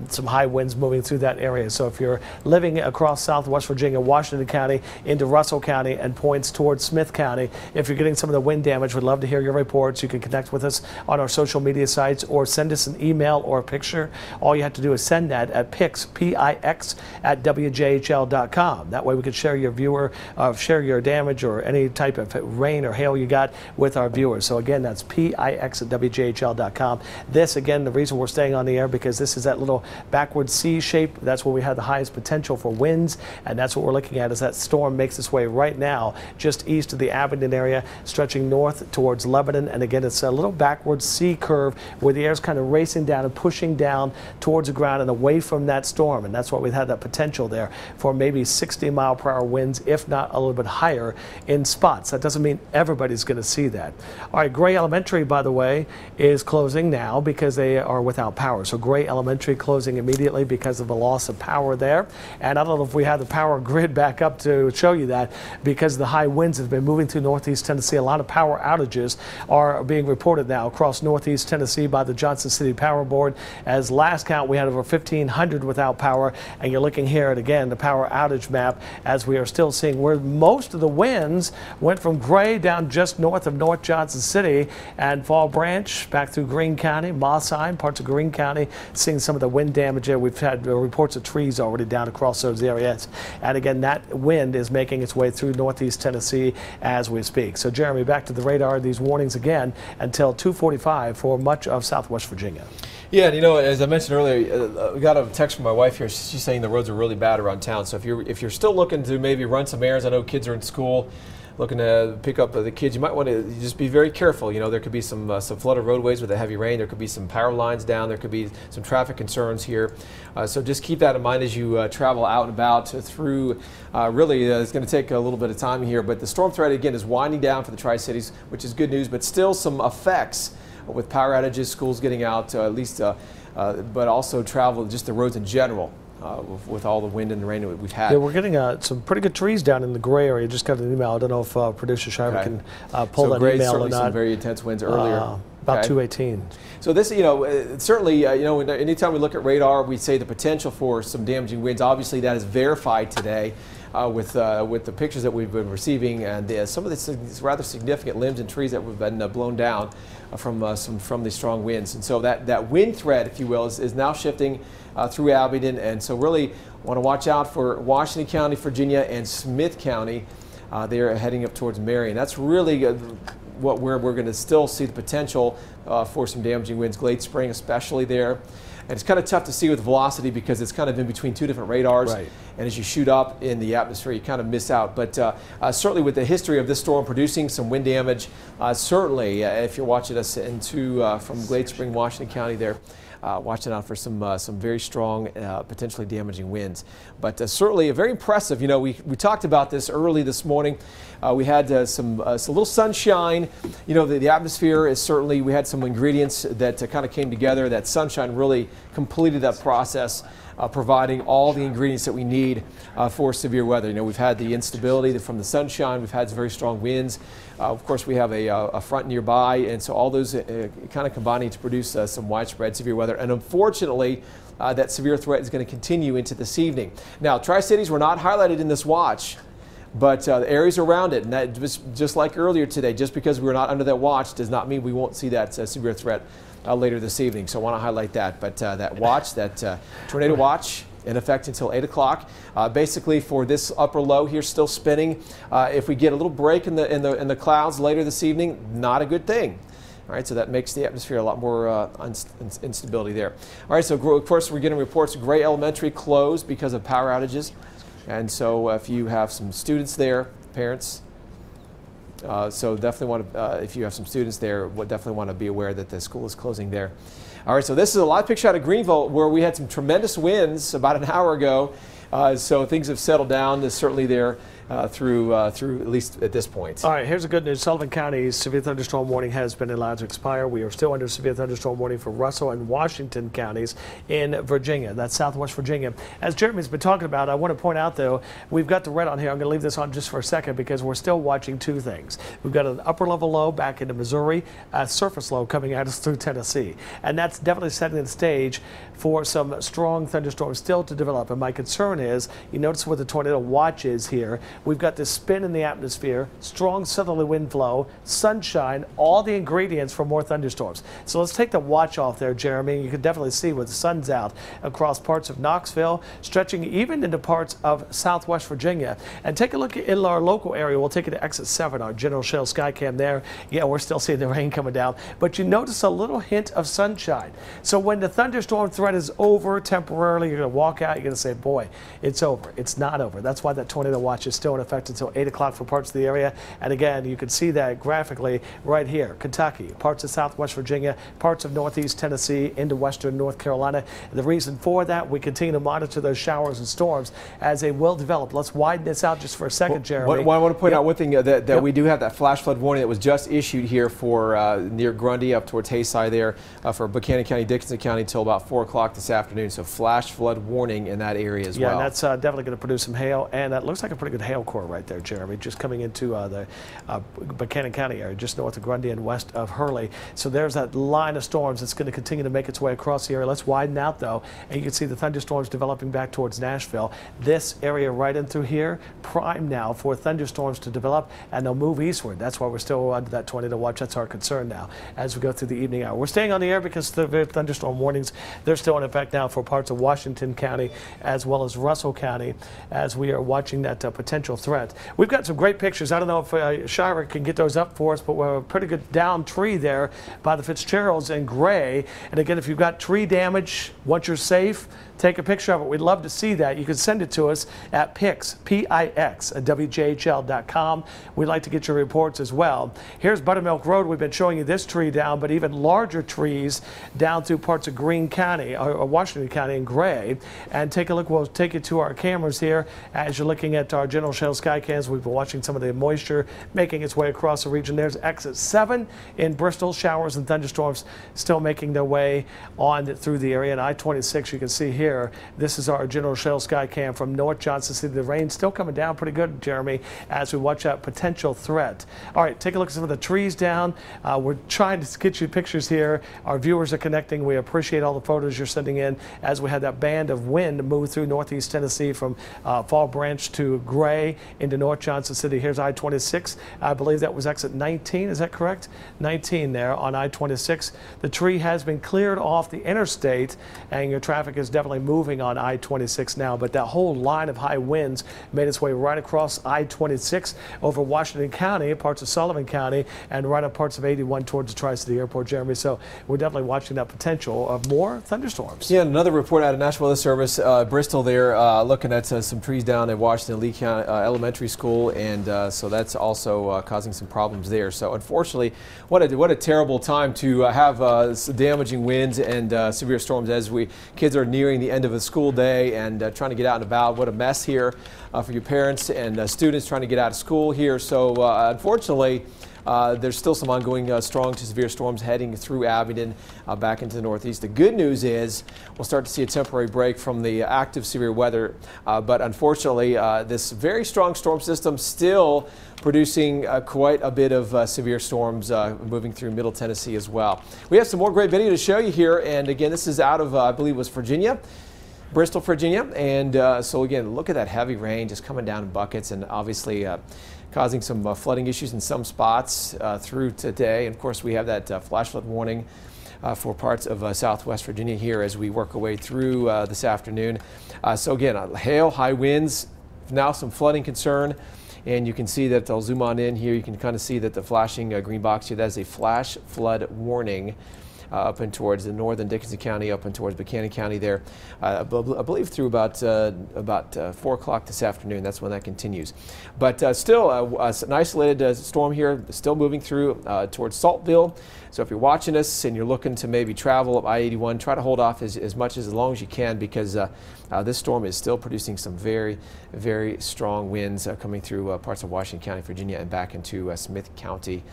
some high winds moving through that area. So if you're living across Southwest Virginia, Washington County into Russell County and points towards Smith County, if you're getting some of the wind damage, we'd love to hear your reports. You can connect with us on our social media sites or send us an email or a picture. All you have to do is send that at PIX, P-I-X, at WJHL.com. That way we can share your damage or any type of rain or hail you got with our viewers. So again, that's PIX at WJHL.com. This, again, the reason we're staying on the air, because this is that little backward C shape. That's where we have the highest potential for winds, and that's what we're looking at as that storm makes its way right now just east of the Abingdon area, stretching north towards Lebanon. And again, it's a little backward C curve where the air is kind of racing down and pushing down towards the ground and away from that storm, and that's why we've had that potential there for maybe 60-mile-per-hour winds, if not a little bit higher in spots. That doesn't mean everybody's going to see that. All right, Gray Elementary, by the way, is closing now because they are without power. So Gray Elementary closing immediately because of the loss of power there. And I don't know if we have the power grid back up to show you that, because the high winds have been moving through northeast Tennessee. A lot of power outages are being reported now across northeast Tennessee by the Johnson City Power Board. As last count, we had over 1,500 without power. And you're looking here at, again, the power outage map, as we are still seeing where most of the winds went from Gray down just north of North Johnson City and Fall Branch back through Greene County, Mossine, parts of Greene County, seeing some of the wind damage there. We've had reports of trees already down across those areas. And again, that wind is making its way through northeast Tennessee as we speak. So Jeremy, back to the radar, these warnings again until 2:45 for much of Southwest Virginia. Yeah, and you know, as I mentioned earlier, we got a text from my wife here. She's saying the roads are really bad around town. So if you're still looking to maybe run some errands, I know kids are in school. looking to pick up the kids, you might want to just be very careful. You know, there could be some flooded roadways with the heavy rain. There could be some power lines down. There could be some traffic concerns here. So just keep that in mind as you travel out and about through. Really, it's going to take a little bit of time here, but the storm threat again is winding down for the Tri-Cities, which is good news, but still some effects with power outages, schools getting out, at least, but also travel, just the roads in general. With all the wind and the rain that we've had. Yeah, we're getting some pretty good trees down in the Gray area. Just got an email. I don't know if producer Shiver can pull so that Gray, email or certainly not. Some very intense winds earlier. About 218. So this, certainly, anytime we look at radar, we say the potential for some damaging winds. Obviously, that is verified today with the pictures that we've been receiving, and some of these rather significant limbs and trees that have been blown down from these strong winds. And so that wind threat, if you will, is now shifting through Abingdon, and so really want to watch out for Washington County, Virginia, and Smith County. They're heading up towards Marion. That's really what we're going to still see the potential for some damaging winds, Glade Spring especially there. And it's kind of tough to see with velocity because it's kind of in between two different radars. Right. And as you shoot up in the atmosphere, you kind of miss out. But certainly with the history of this storm producing some wind damage, certainly if you're watching us from Glade Spring, Washington County there, watching out for some very strong, potentially damaging winds. But certainly very impressive. You know, we talked about this early this morning. We had some little sunshine. You know, the atmosphere is certainly, we had some ingredients that kind of came together. That sunshine really completed that process, providing all the ingredients that we need for severe weather. You know, we've had the instability from the sunshine. We've had some very strong winds. Of course, we have a front nearby, and so all those kind of combining to produce some widespread severe weather. And unfortunately, that severe threat is going to continue into this evening. Now, Tri-Cities were not highlighted in this watch, but the areas around it, and that just like earlier today, just because we were not under that watch does not mean we won't see that severe threat later this evening. So I want to highlight that. But that watch, that tornado watch, in effect until 8 o'clock. Basically, for this upper low here, still spinning. If we get a little break in the clouds later this evening, not a good thing. All right, so that makes the atmosphere a lot more instability there. All right, so of course we're getting reports of Gray Elementary closed because of power outages. And so if you have some students there, parents, so definitely want to, if you have some students there, we'll definitely want to be aware that the school is closing there. All right, so this is a live picture out of Greenville where we had some tremendous winds about an hour ago. So things have settled down. There's certainly there through at least at this point. All right, here's the good news. Sullivan County's severe thunderstorm warning has been allowed to expire. We are still under severe thunderstorm warning for Russell and Washington counties in Virginia. That's Southwest Virginia. As Jeremy's been talking about, I want to point out, though, we've got the red on here. I'm going to leave this on just for a second because we're still watching two things. We've got an upper level low back into Missouri, a surface low coming at us through Tennessee. And that's definitely setting the stage for some strong thunderstorms still to develop. And my concern is, you notice where the tornado watch is here. We've got this spin in the atmosphere, strong southerly wind flow, sunshine, all the ingredients for more thunderstorms. So let's take the watch off there, Jeremy. You can definitely see where the sun's out across parts of Knoxville, stretching even into parts of Southwest Virginia. And take a look in our local area. We'll take it to exit 7, our General Shell Skycam there. Yeah, we're still seeing the rain coming down, but you notice a little hint of sunshine. So when the thunderstorm threat is over temporarily, you're going to walk out, you're going to say, boy, it's over. It's not over. That's why that tornado watch is still in effect until 8 o'clock for parts of the area. And again, you can see that graphically right here. Kentucky, parts of Southwest Virginia, parts of Northeast Tennessee, into Western North Carolina. And the reason for that, we continue to monitor those showers and storms as they will develop. Let's widen this out just for a second, Jeremy. I want to point out one thing, that we do have that flash flood warning that was just issued here for near Grundy up towards Hayside there for Buchanan County, Dickinson County until about 4 o'clock this afternoon. So flash flood warning in that area as well. Yeah, and that's definitely going to produce some hail. And that looks like a pretty good hail core right there, Jeremy, just coming into the Buchanan County area, just north of Grundy and west of Hurley. So there's that line of storms that's going to continue to make its way across the area. Let's widen out, though, and you can see the thunderstorms developing back towards Nashville. This area right in through here, prime now for thunderstorms to develop, and they'll move eastward. That's why we're still under that tornado watch. That's our concern now as we go through the evening hour. We're staying on the air because the thunderstorm warnings, they're still in effect now for parts of Washington County as well as Russell County as we are watching that potential potential threat. We've got some great pictures. I don't know if Shira can get those up for us, but we're a pretty good down tree there by the Fitzgeralds in gray. And again, if you've got tree damage, once you're safe, take a picture of it. We'd love to see that. You can send it to us at PIX, P-I-X, at WJHL.com. We'd like to get your reports as well. Here's Buttermilk Road. We've been showing you this tree down, but even larger trees down through parts of Greene County, or Washington County in gray. And take a look. We'll take you to our cameras here. As you're looking at our General Shell sky cams, we've been watching some of the moisture making its way across the region. There's exit 7 in Bristol. Showers and thunderstorms still making their way on through the area. And I-26, you can see here, this is our General Shell sky cam from North Johnson City. The rain still coming down pretty good, Jeremy, as we watch that potential threat. All right, take a look at some of the trees down. We're trying to get you pictures here. Our viewers are connecting. We appreciate all the photos you're sending in as we had that band of wind move through northeast Tennessee from Fall Branch to Gray into North Johnson City. Here's I-26. I believe that was exit 19. Is that correct? 19 there on I-26. The tree has been cleared off the interstate, and your traffic is definitely moving on I-26 now, but that whole line of high winds made its way right across I-26 over Washington County, parts of Sullivan County, and right up parts of 81 towards the Tri-City Airport, Jeremy. So we're definitely watching that potential of more thunderstorms. Yeah, another report out of National Weather Service, Bristol there, looking at some trees down at Washington Lee County Elementary School, and so that's also causing some problems there. So unfortunately, what a terrible time to have damaging winds and severe storms as kids are nearing the end of a school day and trying to get out and about. What a mess here for your parents and students trying to get out of school here. So unfortunately, there's still some ongoing strong to severe storms heading through Abingdon back into the northeast. The good news is we'll start to see a temporary break from the active severe weather, but unfortunately this very strong storm system still producing quite a bit of severe storms moving through Middle Tennessee as well. We have some more great video to show you here, and again, this is out of I believe it was Virginia. Bristol, Virginia, and so again, look at that heavy rain just coming down in buckets, and obviously causing some flooding issues in some spots through today. And of course, we have that flash flood warning for parts of southwest Virginia here as we work our way through this afternoon. So again, hail, high winds, now some flooding concern. And you can see that, I'll zoom on in here, you can kind of see that the flashing green box here, that is a flash flood warning. Up and towards the northern Dickinson County, up and towards Buchanan County there, I believe through about 4 o'clock this afternoon. That's when that continues. But still an isolated storm here, still moving through towards Saltville. So if you're watching us and you're looking to maybe travel up I-81, try to hold off as long as you can, because this storm is still producing some very, very strong winds coming through parts of Washington County, Virginia, and back into Smith County.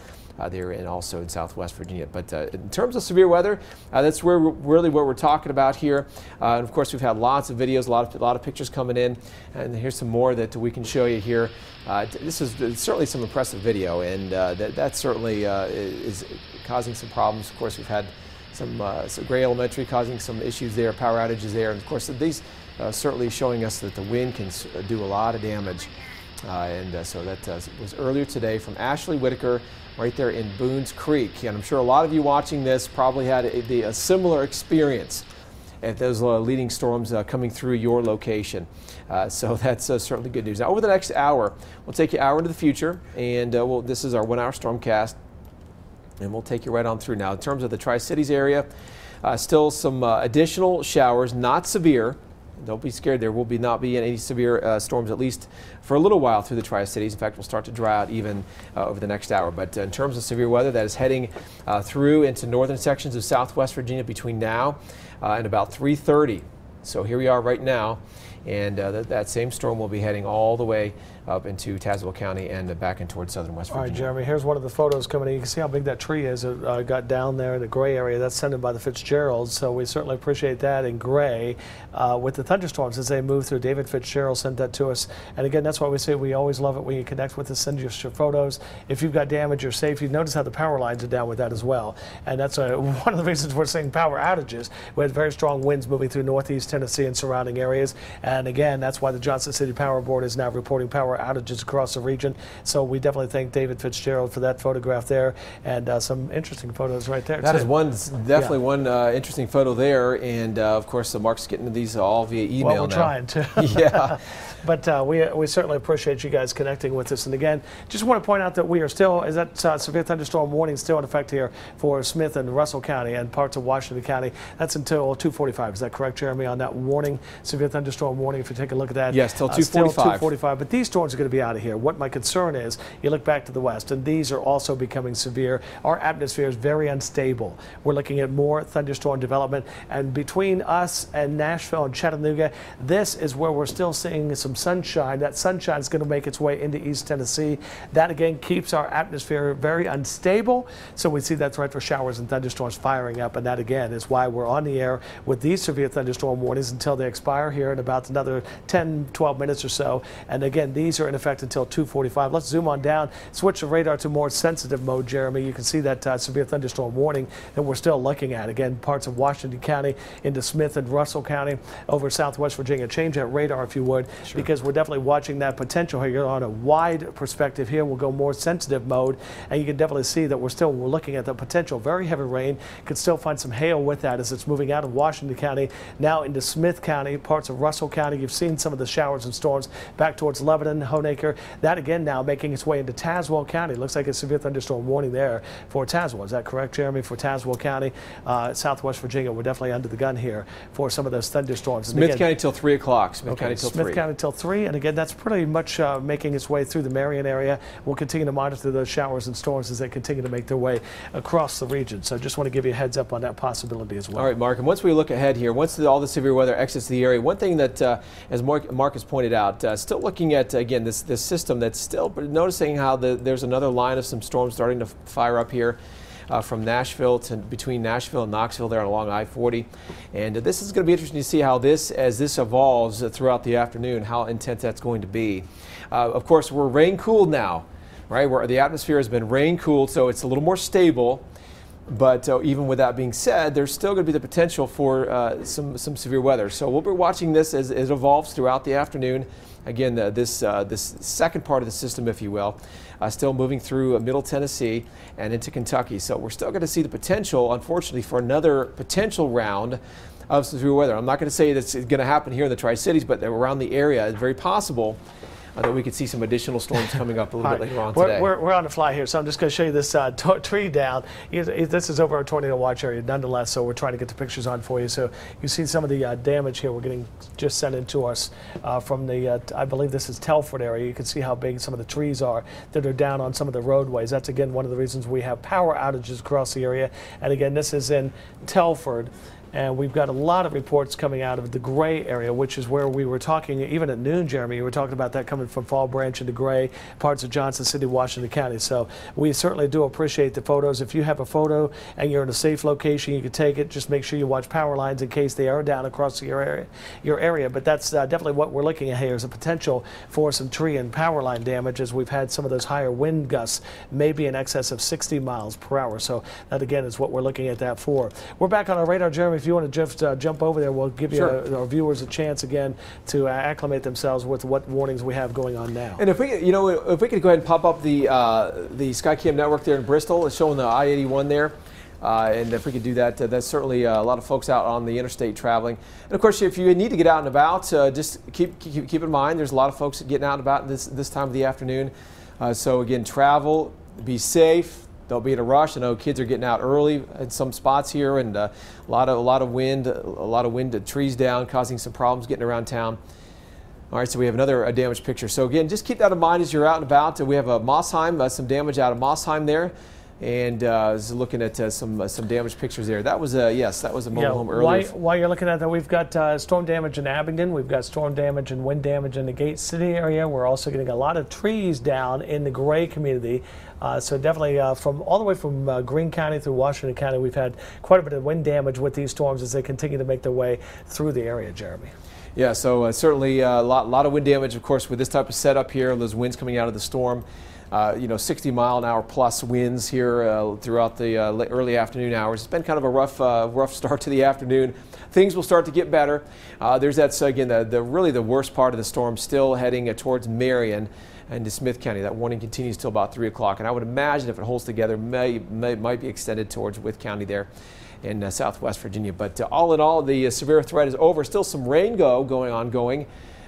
There and also in southwest Virginia. But in terms of severe weather, that's really what we're talking about here. And of course, we've had lots of videos, a lot of pictures coming in, and here's some more that we can show you here. This is certainly some impressive video, and that certainly is causing some problems. Of course, we've had some Gray Elementary causing some issues there, power outages there, and of course these certainly showing us that the wind can do a lot of damage. So that was earlier today from Ashley Whitaker right there in Boones Creek. And I'm sure a lot of you watching this probably had a similar experience at those leading storms coming through your location. So that's certainly good news. Now, over the next hour, we'll take you an hour into the future, and this is our 1-hour Stormcast, and we'll take you right on through. Now, in terms of the Tri-Cities area, still some additional showers, not severe. Don't be scared. There will not be any severe storms, at least for a little while, through the Tri-Cities. In fact, we'll start to dry out even over the next hour. But in terms of severe weather, that is heading through into northern sections of southwest Virginia between now and about 3:30. So here we are right now, and that same storm will be heading all the way up into Tazewell County and back in towards southern West Virginia. All right, Jeremy, here's one of the photos coming in. You can see how big that tree is. It got down there in the gray area. That's sent in by the Fitzgeralds, so we certainly appreciate that in gray. With the thunderstorms as they move through, David Fitzgerald sent that to us. And again, that's why we say we always love it when you connect with us, send us your photos. If you've got damage or safety, notice how the power lines are down with that as well. And that's one of the reasons we're seeing power outages. We had very strong winds moving through northeast Tennessee and surrounding areas. And again, that's why the Johnson City Power Board is now reporting power outages across the region. So we definitely thank David Fitzgerald for that photograph there, and some interesting photos right there. That too. is definitely one interesting photo there, and of course Mark's getting these all via email well, we're trying to. Yeah. But we certainly appreciate you guys connecting with us. And again, just want to point out that we are still, is that severe thunderstorm warning still in effect here for Smith and Russell County and parts of Washington County. That's until 2:45. Is that correct, Jeremy, on that warning, severe thunderstorm warning, if you take a look at that? Yes, till 2:45. Still 2:45. But these storms are going to be out of here. What my concern is, you look back to the west, and these are also becoming severe. Our atmosphere is very unstable. We're looking at more thunderstorm development. And between us and Nashville and Chattanooga, this is where we're still seeing some sunshine. That sunshine is going to make its way into East Tennessee. That again keeps our atmosphere very unstable. So we see that threat for showers and thunderstorms firing up, and that again is why we're on the air with these severe thunderstorm warnings until they expire here in about another 10-12 minutes or so. And again, these are in effect until 2:45. Let's zoom on down, switch the radar to more sensitive mode, Jeremy. You can see that severe thunderstorm warning that we're still looking at. Again, parts of Washington County into Smith and Russell County over Southwest Virginia. Change that radar if you would, sure, because we're definitely watching that potential here. You're on a wide perspective here. We'll go more sensitive mode, and you can definitely see that we're looking at the potential very heavy rain. Could still find some hail with that as it's moving out of Washington County now into Smith County, parts of Russell County. You've seen some of the showers and storms back towards Lebanon, Honaker. That again now making its way into Tazewell County. Looks like a severe thunderstorm warning there for Tazewell. Is that correct, Jeremy? For Tazewell County, Southwest Virginia, we're definitely under the gun here for some of those thunderstorms. Smith County till 3 o'clock. Smith County till 3. Smith County till 3, and again, that's pretty much making its way through the Marion area. We'll continue to monitor those showers and storms as they continue to make their way across the region. So just want to give you a heads up on that possibility as well. All right, Mark, and once we look ahead here, once all the severe weather exits the area, one thing that, as Mark has pointed out, still looking at, again, this system that's still noticing how there's another line of some storms starting to fire up here. From Nashville to between Nashville and Knoxville there along I-40. And this is going to be interesting to see how as this evolves throughout the afternoon, how intense that's going to be. Of course, we're rain cooled now, right? The atmosphere has been rain cooled, so it's a little more stable. But even with that being said, there's still going to be the potential for some severe weather. So we'll be watching this as it evolves throughout the afternoon. Again, this second part of the system, if you will, still moving through Middle Tennessee and into Kentucky. So we're still going to see the potential, unfortunately, for another potential round of severe weather. I'm not going to say that's going to happen here in the Tri-Cities, but around the area, it's very possible that we could see some additional storms coming up a little bit later on today. We're on the fly here, so I'm just going to show you this tree down. This is over our tornado watch area nonetheless, so we're trying to get the pictures on for you. So you see some of the damage here we're getting just sent in to us from the, I believe this is Telford area. You can see how big some of the trees are that are down on some of the roadways. That's, again, one of the reasons we have power outages across the area. And, again, this is in Telford. And we've got a lot of reports coming out of the Gray area, which is where we were talking, even at noon, Jeremy, we were talking about that coming from Fall Branch into Gray, parts of Johnson City, Washington County. So we certainly do appreciate the photos. If you have a photo and you're in a safe location, you can take it. Just make sure you watch power lines in case they are down across your area. But that's definitely what we're looking at here is a potential for some tree and power line damage, as we've had some of those higher wind gusts, maybe in excess of 60 miles per hour. So that, again, is what we're looking at that for. We're back on our radar, Jeremy. If you want to just jump over there, we'll give you our viewers a chance again to acclimate themselves with what warnings we have going on now. And if we, if we could go ahead and pop up the Skycam network there in Bristol, it's showing the I-81 there. And if we could do that, that's certainly a lot of folks out on the interstate traveling. And of course, if you need to get out and about, just keep in mind there's a lot of folks getting out and about this time of the afternoon. So again, travel, be safe. Don't be in a rush. I know kids are getting out early in some spots here, and a lot of wind, trees down, causing some problems getting around town. All right, so we have another damaged picture. So again, just keep that in mind as you're out and about. We have a Mossheim, some damage out of Mossheim there, and looking at some damaged pictures there. That was yes, that was a mobile home earlier. While you're looking at that, we've got storm damage in Abingdon. We've got storm damage and wind damage in the Gate City area. We're also getting a lot of trees down in the Gray community. So definitely from all the way from Greene County through Washington County, we've had quite a bit of wind damage with these storms as they continue to make their way through the area, Jeremy. Yeah, so certainly a lot of wind damage, of course, with this type of setup here, those winds coming out of the storm. 60-mile-an-hour plus winds here throughout the early afternoon hours. It's been kind of a rough start to the afternoon. Things will start to get better. There's again really the worst part of the storm still heading towards Marion and to Smith County. That warning continues till about 3 o'clock, and I would imagine if it holds together, might be extended towards Wythe County there in southwest Virginia. But all in all, the severe threat is over. Still some rain ongoing,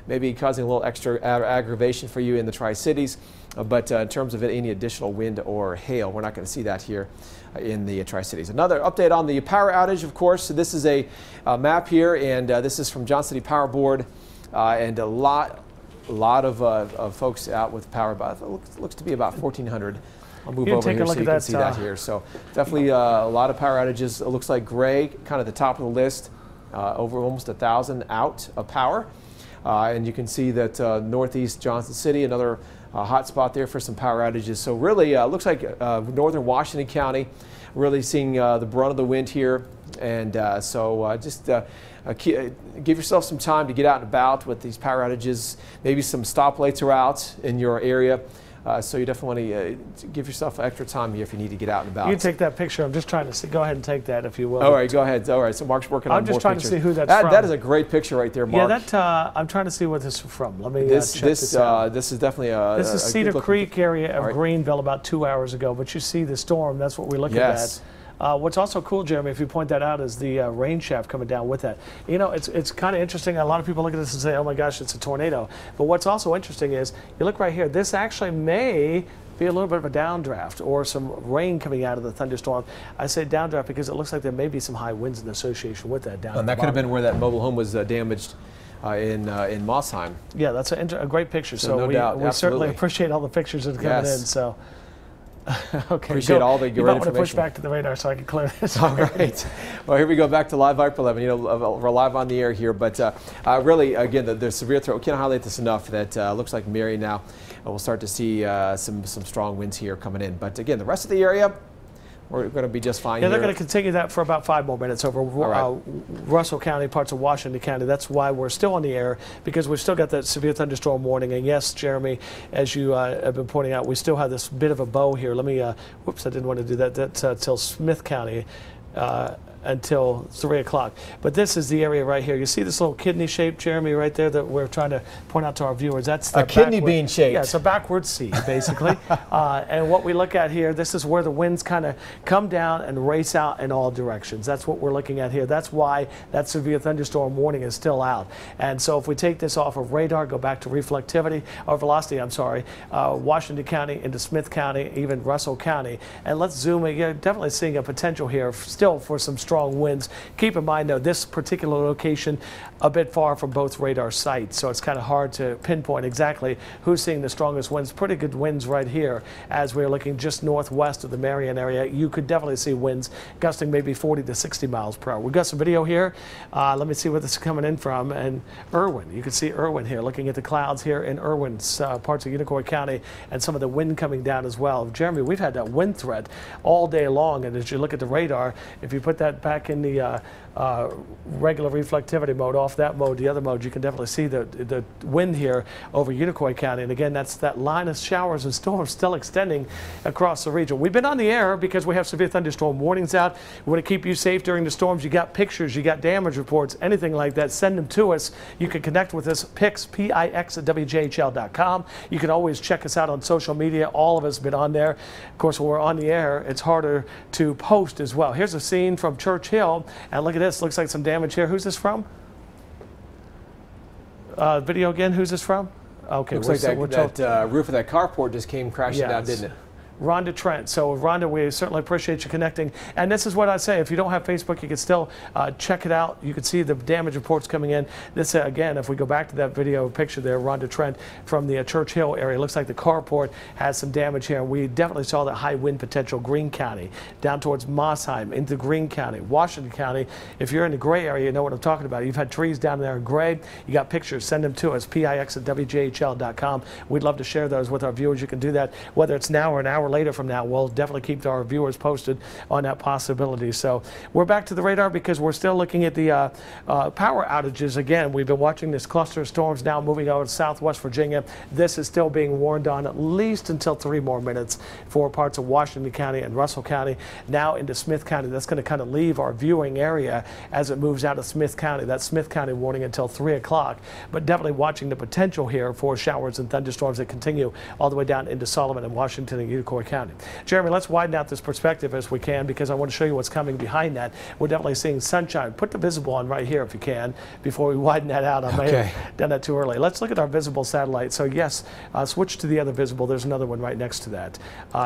maybe causing a little extra aggravation for you in the Tri-Cities. But in terms of any additional wind or hail, we're not going to see that here in the Tri-Cities. Another update on the power outage, of course. So this is a map here, and this is from Johnson City Power Board, and a lot of folks out with power. About looks to be about 1,400. I'll move over here so you can see that here. So definitely a lot of power outages. It looks like gray, kind of the top of the list, over almost 1,000 out of power. And you can see that northeast Johnson City, another hot spot there for some power outages. So really looks like northern Washington County really seeing the brunt of the wind here. And just give yourself some time to get out and about with these power outages. Maybe some stoplights are out in your area. So you definitely want to give yourself extra time here if you need to get out and about. You can take that picture. I'm just trying to see. Go ahead and take that if you will. All right, go ahead. All right, so Mark's working on more pictures. I'm just trying to see who that's from. That is a great picture right there, Mark. Yeah, that I'm trying to see what this is from. Let me check this out. This is definitely a This is Cedar Creek area of Greenville about 2 hours ago. But you see the storm. That's what we're looking at. What's also cool, Jeremy, if you point that out, is the rain shaft coming down with that. You know, it's kind of interesting. A lot of people look at this and say, oh my gosh, it's a tornado. But what's also interesting is, you look right here, this actually may be a little bit of a downdraft or some rain coming out of the thunderstorm. I say downdraft because it looks like there may be some high winds in association with that down. And that could have been where that mobile home was damaged in Mossheim. Yeah, that's a great picture. So no doubt, we certainly appreciate all the pictures that are coming in. So. Okay, appreciate all the great information. You might want to push back to the radar so I can clear this. All right. Well, here we go back to Live Viper 11. You know, we're live on the air here, but really, again, the severe threat. We can't highlight this enough. That looks like Marion now. We'll start to see some strong winds here coming in. But again, the rest of the area, we're going to be just fine. Yeah, they're going to continue that for about 5 more minutes over Russell County, parts of Washington County. That's why we're still on the air, because we've still got that severe thunderstorm warning. And yes, Jeremy, as you have been pointing out, we still have this bit of a bow here. Let me, whoops, I didn't want to do that. That's till Smith County. Until 3 o'clock. But this is the area right here. You see this little kidney shape, Jeremy, right there that we're trying to point out to our viewers. That's a kidney bean shape. Yeah, it's a backward C, basically. And what we look at here, this is where the winds kind of come down and race out in all directions. That's what we're looking at here. That's why that severe thunderstorm warning is still out. And so if we take this off of radar, go back to reflectivity, or velocity, I'm sorry, Washington County into Smith County, even Russell County, and let's zoom in. You're definitely seeing a potential here still for some strong winds. Keep in mind, though, this particular location a bit far from both radar sites, so it's kind of hard to pinpoint exactly who's seeing the strongest winds. Pretty good winds right here as we're looking just northwest of the Marion area. You could definitely see winds gusting maybe 40 to 60 miles per hour. We've got some video here. Let me see where this is coming in from. And Irwin, you can see Irwin here, looking at the clouds here in Irwin's parts of Unicoi County, and some of the wind coming down as well. Jeremy, we've had that wind threat all day long, and as you look at the radar, if you put that back in the regular reflectivity mode, off that mode, the other mode, you can definitely see the wind here over Unicoi County. And again, that's that line of showers and storms still extending across the region. We've been on the air because we have severe thunderstorm warnings out. We want to keep you safe during the storms. You got pictures, you got damage reports, anything like that, send them to us. You can connect with us, PIX, P-I-X, at WJHL.com. You can always check us out on social media. All of us have been on there. Of course, when we're on the air, it's harder to post as well. Here's a scene from Church Hill, and look at this. Looks like some damage here. Who's this from? Video again. Who's this from? Okay. Looks like that roof of that carport just came crashing down, didn't it? Rhonda Trent. So Rhonda, we certainly appreciate you connecting. And this is what I say, if you don't have Facebook, you can still check it out. You can see the damage reports coming in. This, again, if we go back to that video picture there, Rhonda Trent from the Church Hill area, looks like the carport has some damage here. We definitely saw that high wind potential, Greene County, down towards Mossheim, into Greene County, Washington County. If you're in the gray area, you know what I'm talking about. You've had trees down there in gray. You got pictures, send them to us, PIX at WJHL.com. We'd love to share those with our viewers. You can do that whether it's now or an hour hour later from now. We'll definitely keep our viewers posted on that possibility. So we're back to the radar because we're still looking at the power outages again. We've been watching this cluster of storms now moving over to southwest Virginia. This is still being warned on at least until 3 more minutes for parts of Washington County and Russell County. Now into Smith County. That's going to kind of leave our viewing area as it moves out of Smith County. That's Smith County warning until 3 o'clock, but definitely watching the potential here for showers and thunderstorms that continue all the way down into Sullivan and Washington and Unicoi County. Jeremy, let's widen out this perspective as we can because I want to show you what's coming behind that. We're definitely seeing sunshine. Put the visible on right here if you can before we widen that out. I may have done that too early. Let's look at our visible satellite. So yes, switch to the other visible. There's another one right next to that.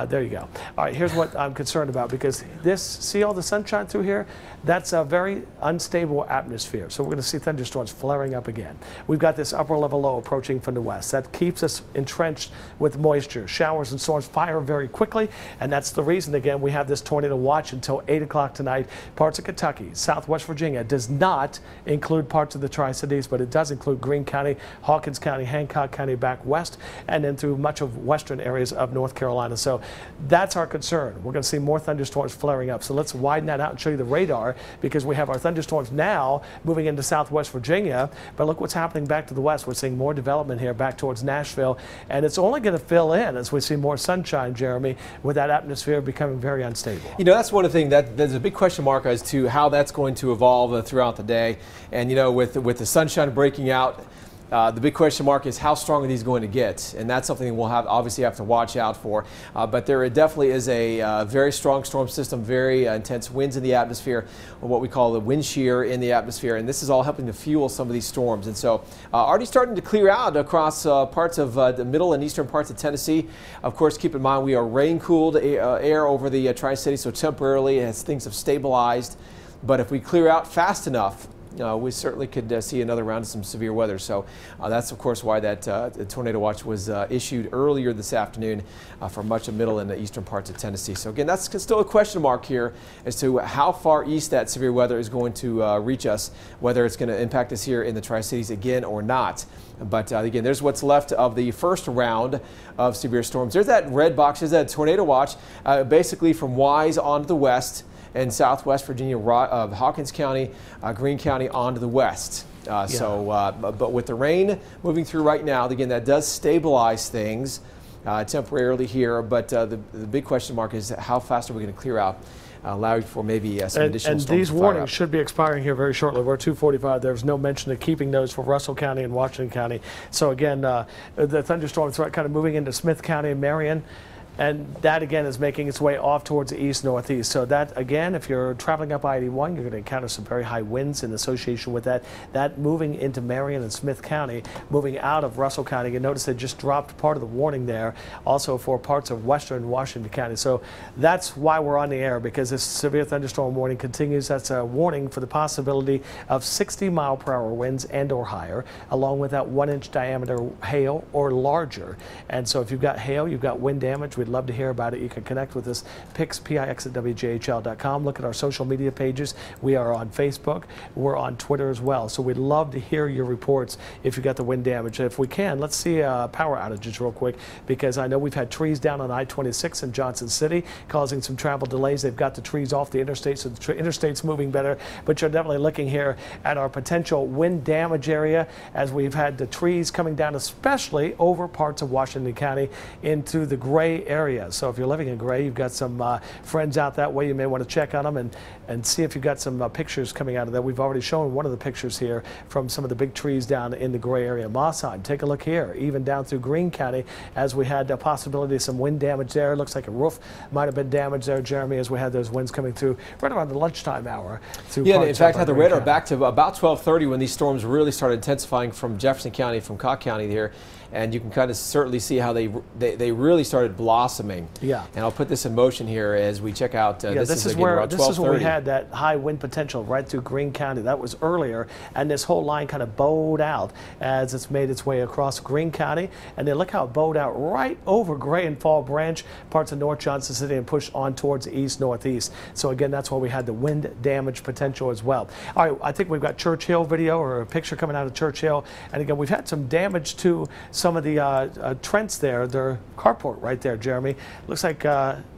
There you go. All right, here's what I'm concerned about because this, see all the sunshine through here? That's a very unstable atmosphere. So we're going to see thunderstorms flaring up again. We've got this upper level low approaching from the west. That keeps us entrenched with moisture. Showers and storms fire very quickly, and that's the reason, again, we have this tornado watch until 8 o'clock tonight. Parts of Kentucky, southwest Virginia, does not include parts of the Tri-Cities, but it does include Greene County, Hawkins County, Hancock County back west, and then through much of western areas of North Carolina. So that's our concern. We're going to see more thunderstorms flaring up. So let's widen that out and show you the radar because we have our thunderstorms now moving into southwest Virginia, but look what's happening back to the west. We're seeing more development here back towards Nashville, and it's only going to fill in as we see more sunshine, Jeremy, with that atmosphere becoming very unstable. You know, that's one of the things that there's a big question mark as to how that's going to evolve throughout the day. And you know, with the sunshine breaking out, the big question mark is how strong are these going to get, and that's something we'll obviously have to watch out for. But there definitely is a very strong storm system, very intense winds in the atmosphere, or what we call the wind shear in the atmosphere, and this is all helping to fuel some of these storms. And so already starting to clear out across parts of the middle and eastern parts of Tennessee. Of course, keep in mind we are rain-cooled air over the Tri-Cities, so temporarily as things have stabilized. But if we clear out fast enough, we certainly could see another round of some severe weather. So that's, of course, why that tornado watch was issued earlier this afternoon for much of middle and the eastern parts of Tennessee. So again, that's still a question mark here as to how far east that severe weather is going to reach us, whether it's going to impact us here in the Tri-Cities again or not. But again, there's what's left of the first round of severe storms. There's that red box, there's that tornado watch, basically from Wise on to the west, and southwest Virginia, Hawkins County, Greene County on to the west. But with the rain moving through right now, again, that does stabilize things temporarily here. But the big question mark is how fast are we going to clear out, allowing for maybe some additional storms. And these warnings should be expiring here very shortly. We're 2:45. There's no mention of keeping those for Russell County and Washington County. So again, the thunderstorm threat kind of moving into Smith County and Marion. And that, again, is making its way off towards the east-northeast. So that, again, if you're traveling up I-81, you're going to encounter some very high winds in association with that. That moving into Marion and Smith County, moving out of Russell County. You notice they just dropped part of the warning there, also for parts of western Washington County. So that's why we're on the air, because this severe thunderstorm warning continues. That's a warning for the possibility of 60-mile-per-hour winds and or higher, along with that 1-inch diameter hail or larger. And so if you've got hail, you've got wind damage, we'd love to hear about it. You can connect with us, pix@wjhl.com. Look at our social media pages. We are on Facebook. We're on Twitter as well. So we'd love to hear your reports if you got the wind damage. If we can, let's see power outages real quick, because I know we've had trees down on I-26 in Johnson City causing some travel delays. They've got the trees off the interstate, so the interstate's moving better. But you're definitely looking here at our potential wind damage area as we've had the trees coming down, especially over parts of Washington County into the gray area. So if you're living in Gray, you've got some friends out that way. You may want to check on them and see if you've got some pictures coming out of that. We've already shown one of the pictures here from some of the big trees down in the Gray area. Mossad, take a look here, even down through Greene County, as we had a possibility of some wind damage there. It looks like a roof might have been damaged there, Jeremy, as we had those winds coming through right around the lunchtime hour. Yeah, in fact, had the radar back to about 12:30 when these storms really started intensifying from Jefferson County, from Cobb County here. And you can kind of certainly see how they really started blossoming. Yeah. And I'll put this in motion here as we check out. This is where we had that high wind potential right through Greene County. That was earlier, and this whole line kind of bowed out as it's made its way across Greene County. And then look how it bowed out right over Gray and Fall Branch, parts of North Johnson City, and pushed on towards the east-northeast. So again, that's why we had the wind damage potential as well. All right, I think we've got Church Hill video or a picture coming out of Church Hill. And again, we've had some damage to some of the Trents there, their carport right there, Jerry. Jeremy. Looks like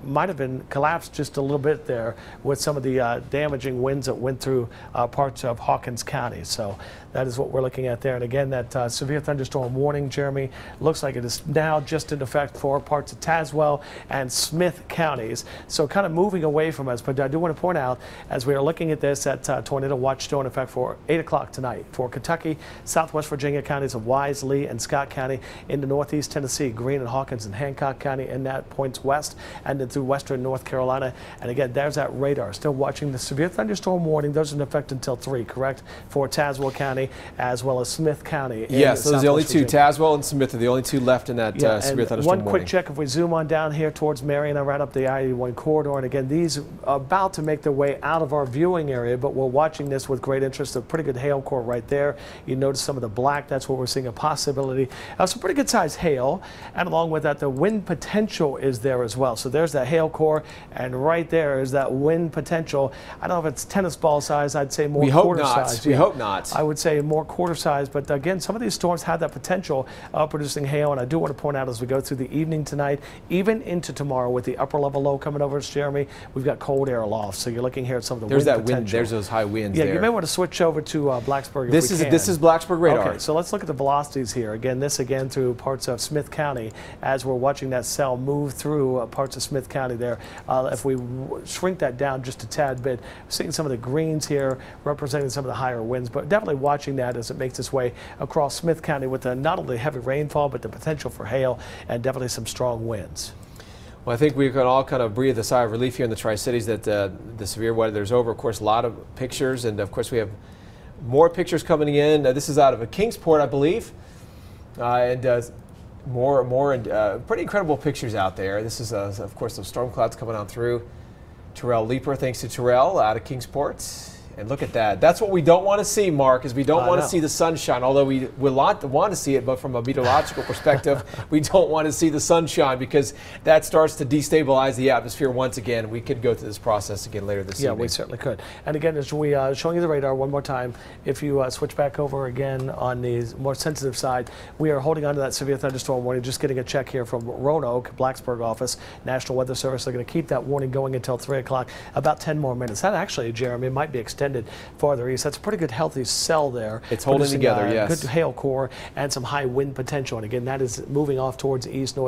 might have been collapsed just a little bit there with some of the damaging winds that went through parts of Hawkins County. So that is what we're looking at there. And again, that severe thunderstorm warning, Jeremy, looks like it is now just in effect for parts of Tazewell and Smith counties. So kind of moving away from us. But I do want to point out, as we are looking at this, that tornado watch still in effect for 8 o'clock tonight for Kentucky, Southwest Virginia counties of Wise, Lee, and Scott County, into Northeast Tennessee, Greene and Hawkins and Hancock County, and that points west, and then through western North Carolina. And again, there's that radar. Still watching the severe thunderstorm warning. Those are in effect until 3, correct? For Tazewell County as well as Smith County. Yes, those are the only two. Tazewell and Smith are the only two left in that severe thunderstorm warning. One quick check, if we zoom on down here towards Marion, right up the I-81 corridor, and again, these are about to make their way out of our viewing area, but we're watching this with great interest. A pretty good hail core right there. You notice some of the black. That's what we're seeing, a possibility of some pretty good sized hail, and along with that, the wind potential is there as well. So there's that hail core, and right there is that wind potential. I don't know if it's tennis ball size. I'd say more quarter size. We hope not. I would say more quarter size, but again, some of these storms have that potential of producing hail, and I do want to point out as we go through the evening tonight, even into tomorrow, with the upper level low coming over us, Jeremy, we've got cold air aloft. So you're looking here at some of the wind potential. There's those high winds there. You may want to switch over to Blacksburg. This is Blacksburg radar. Okay, so let's look at the velocities here. Again, this again through parts of Smith County as we're watching that cell move through parts of Smith County there. If we shrink that down just a tad bit, seeing some of the greens here representing some of the higher winds, but definitely watching that as it makes its way across Smith County with not only heavy rainfall, but the potential for hail and definitely some strong winds. Well, I think we can all kind of breathe a sigh of relief here in the Tri-Cities that the severe weather is over. Of course, a lot of pictures, and of course we have more pictures coming in. This is out of Kingsport, I believe, and more pretty incredible pictures out there. This is, of course, those storm clouds coming on through. Terrell Leaper, thanks to Terrell out of Kingsport. And look at that. That's what we don't want to see, Mark, is we don't want to see the sunshine, although we want to see it, but from a meteorological perspective, we don't want to see the sunshine because that starts to destabilize the atmosphere once again. We could go through this process again later this evening. Yeah, we certainly could. And again, as we showing you the radar one more time, if you switch back over again on the more sensitive side, we are holding on to that severe thunderstorm warning, just getting a check here from Roanoke, Blacksburg office, National Weather Service. They're going to keep that warning going until 3 o'clock, about 10 more minutes. That actually, Jeremy, might be extended farther east. That's a pretty good healthy cell there. It's holding together, yes. Good hail core and some high wind potential. And again, that is moving off towards east, north.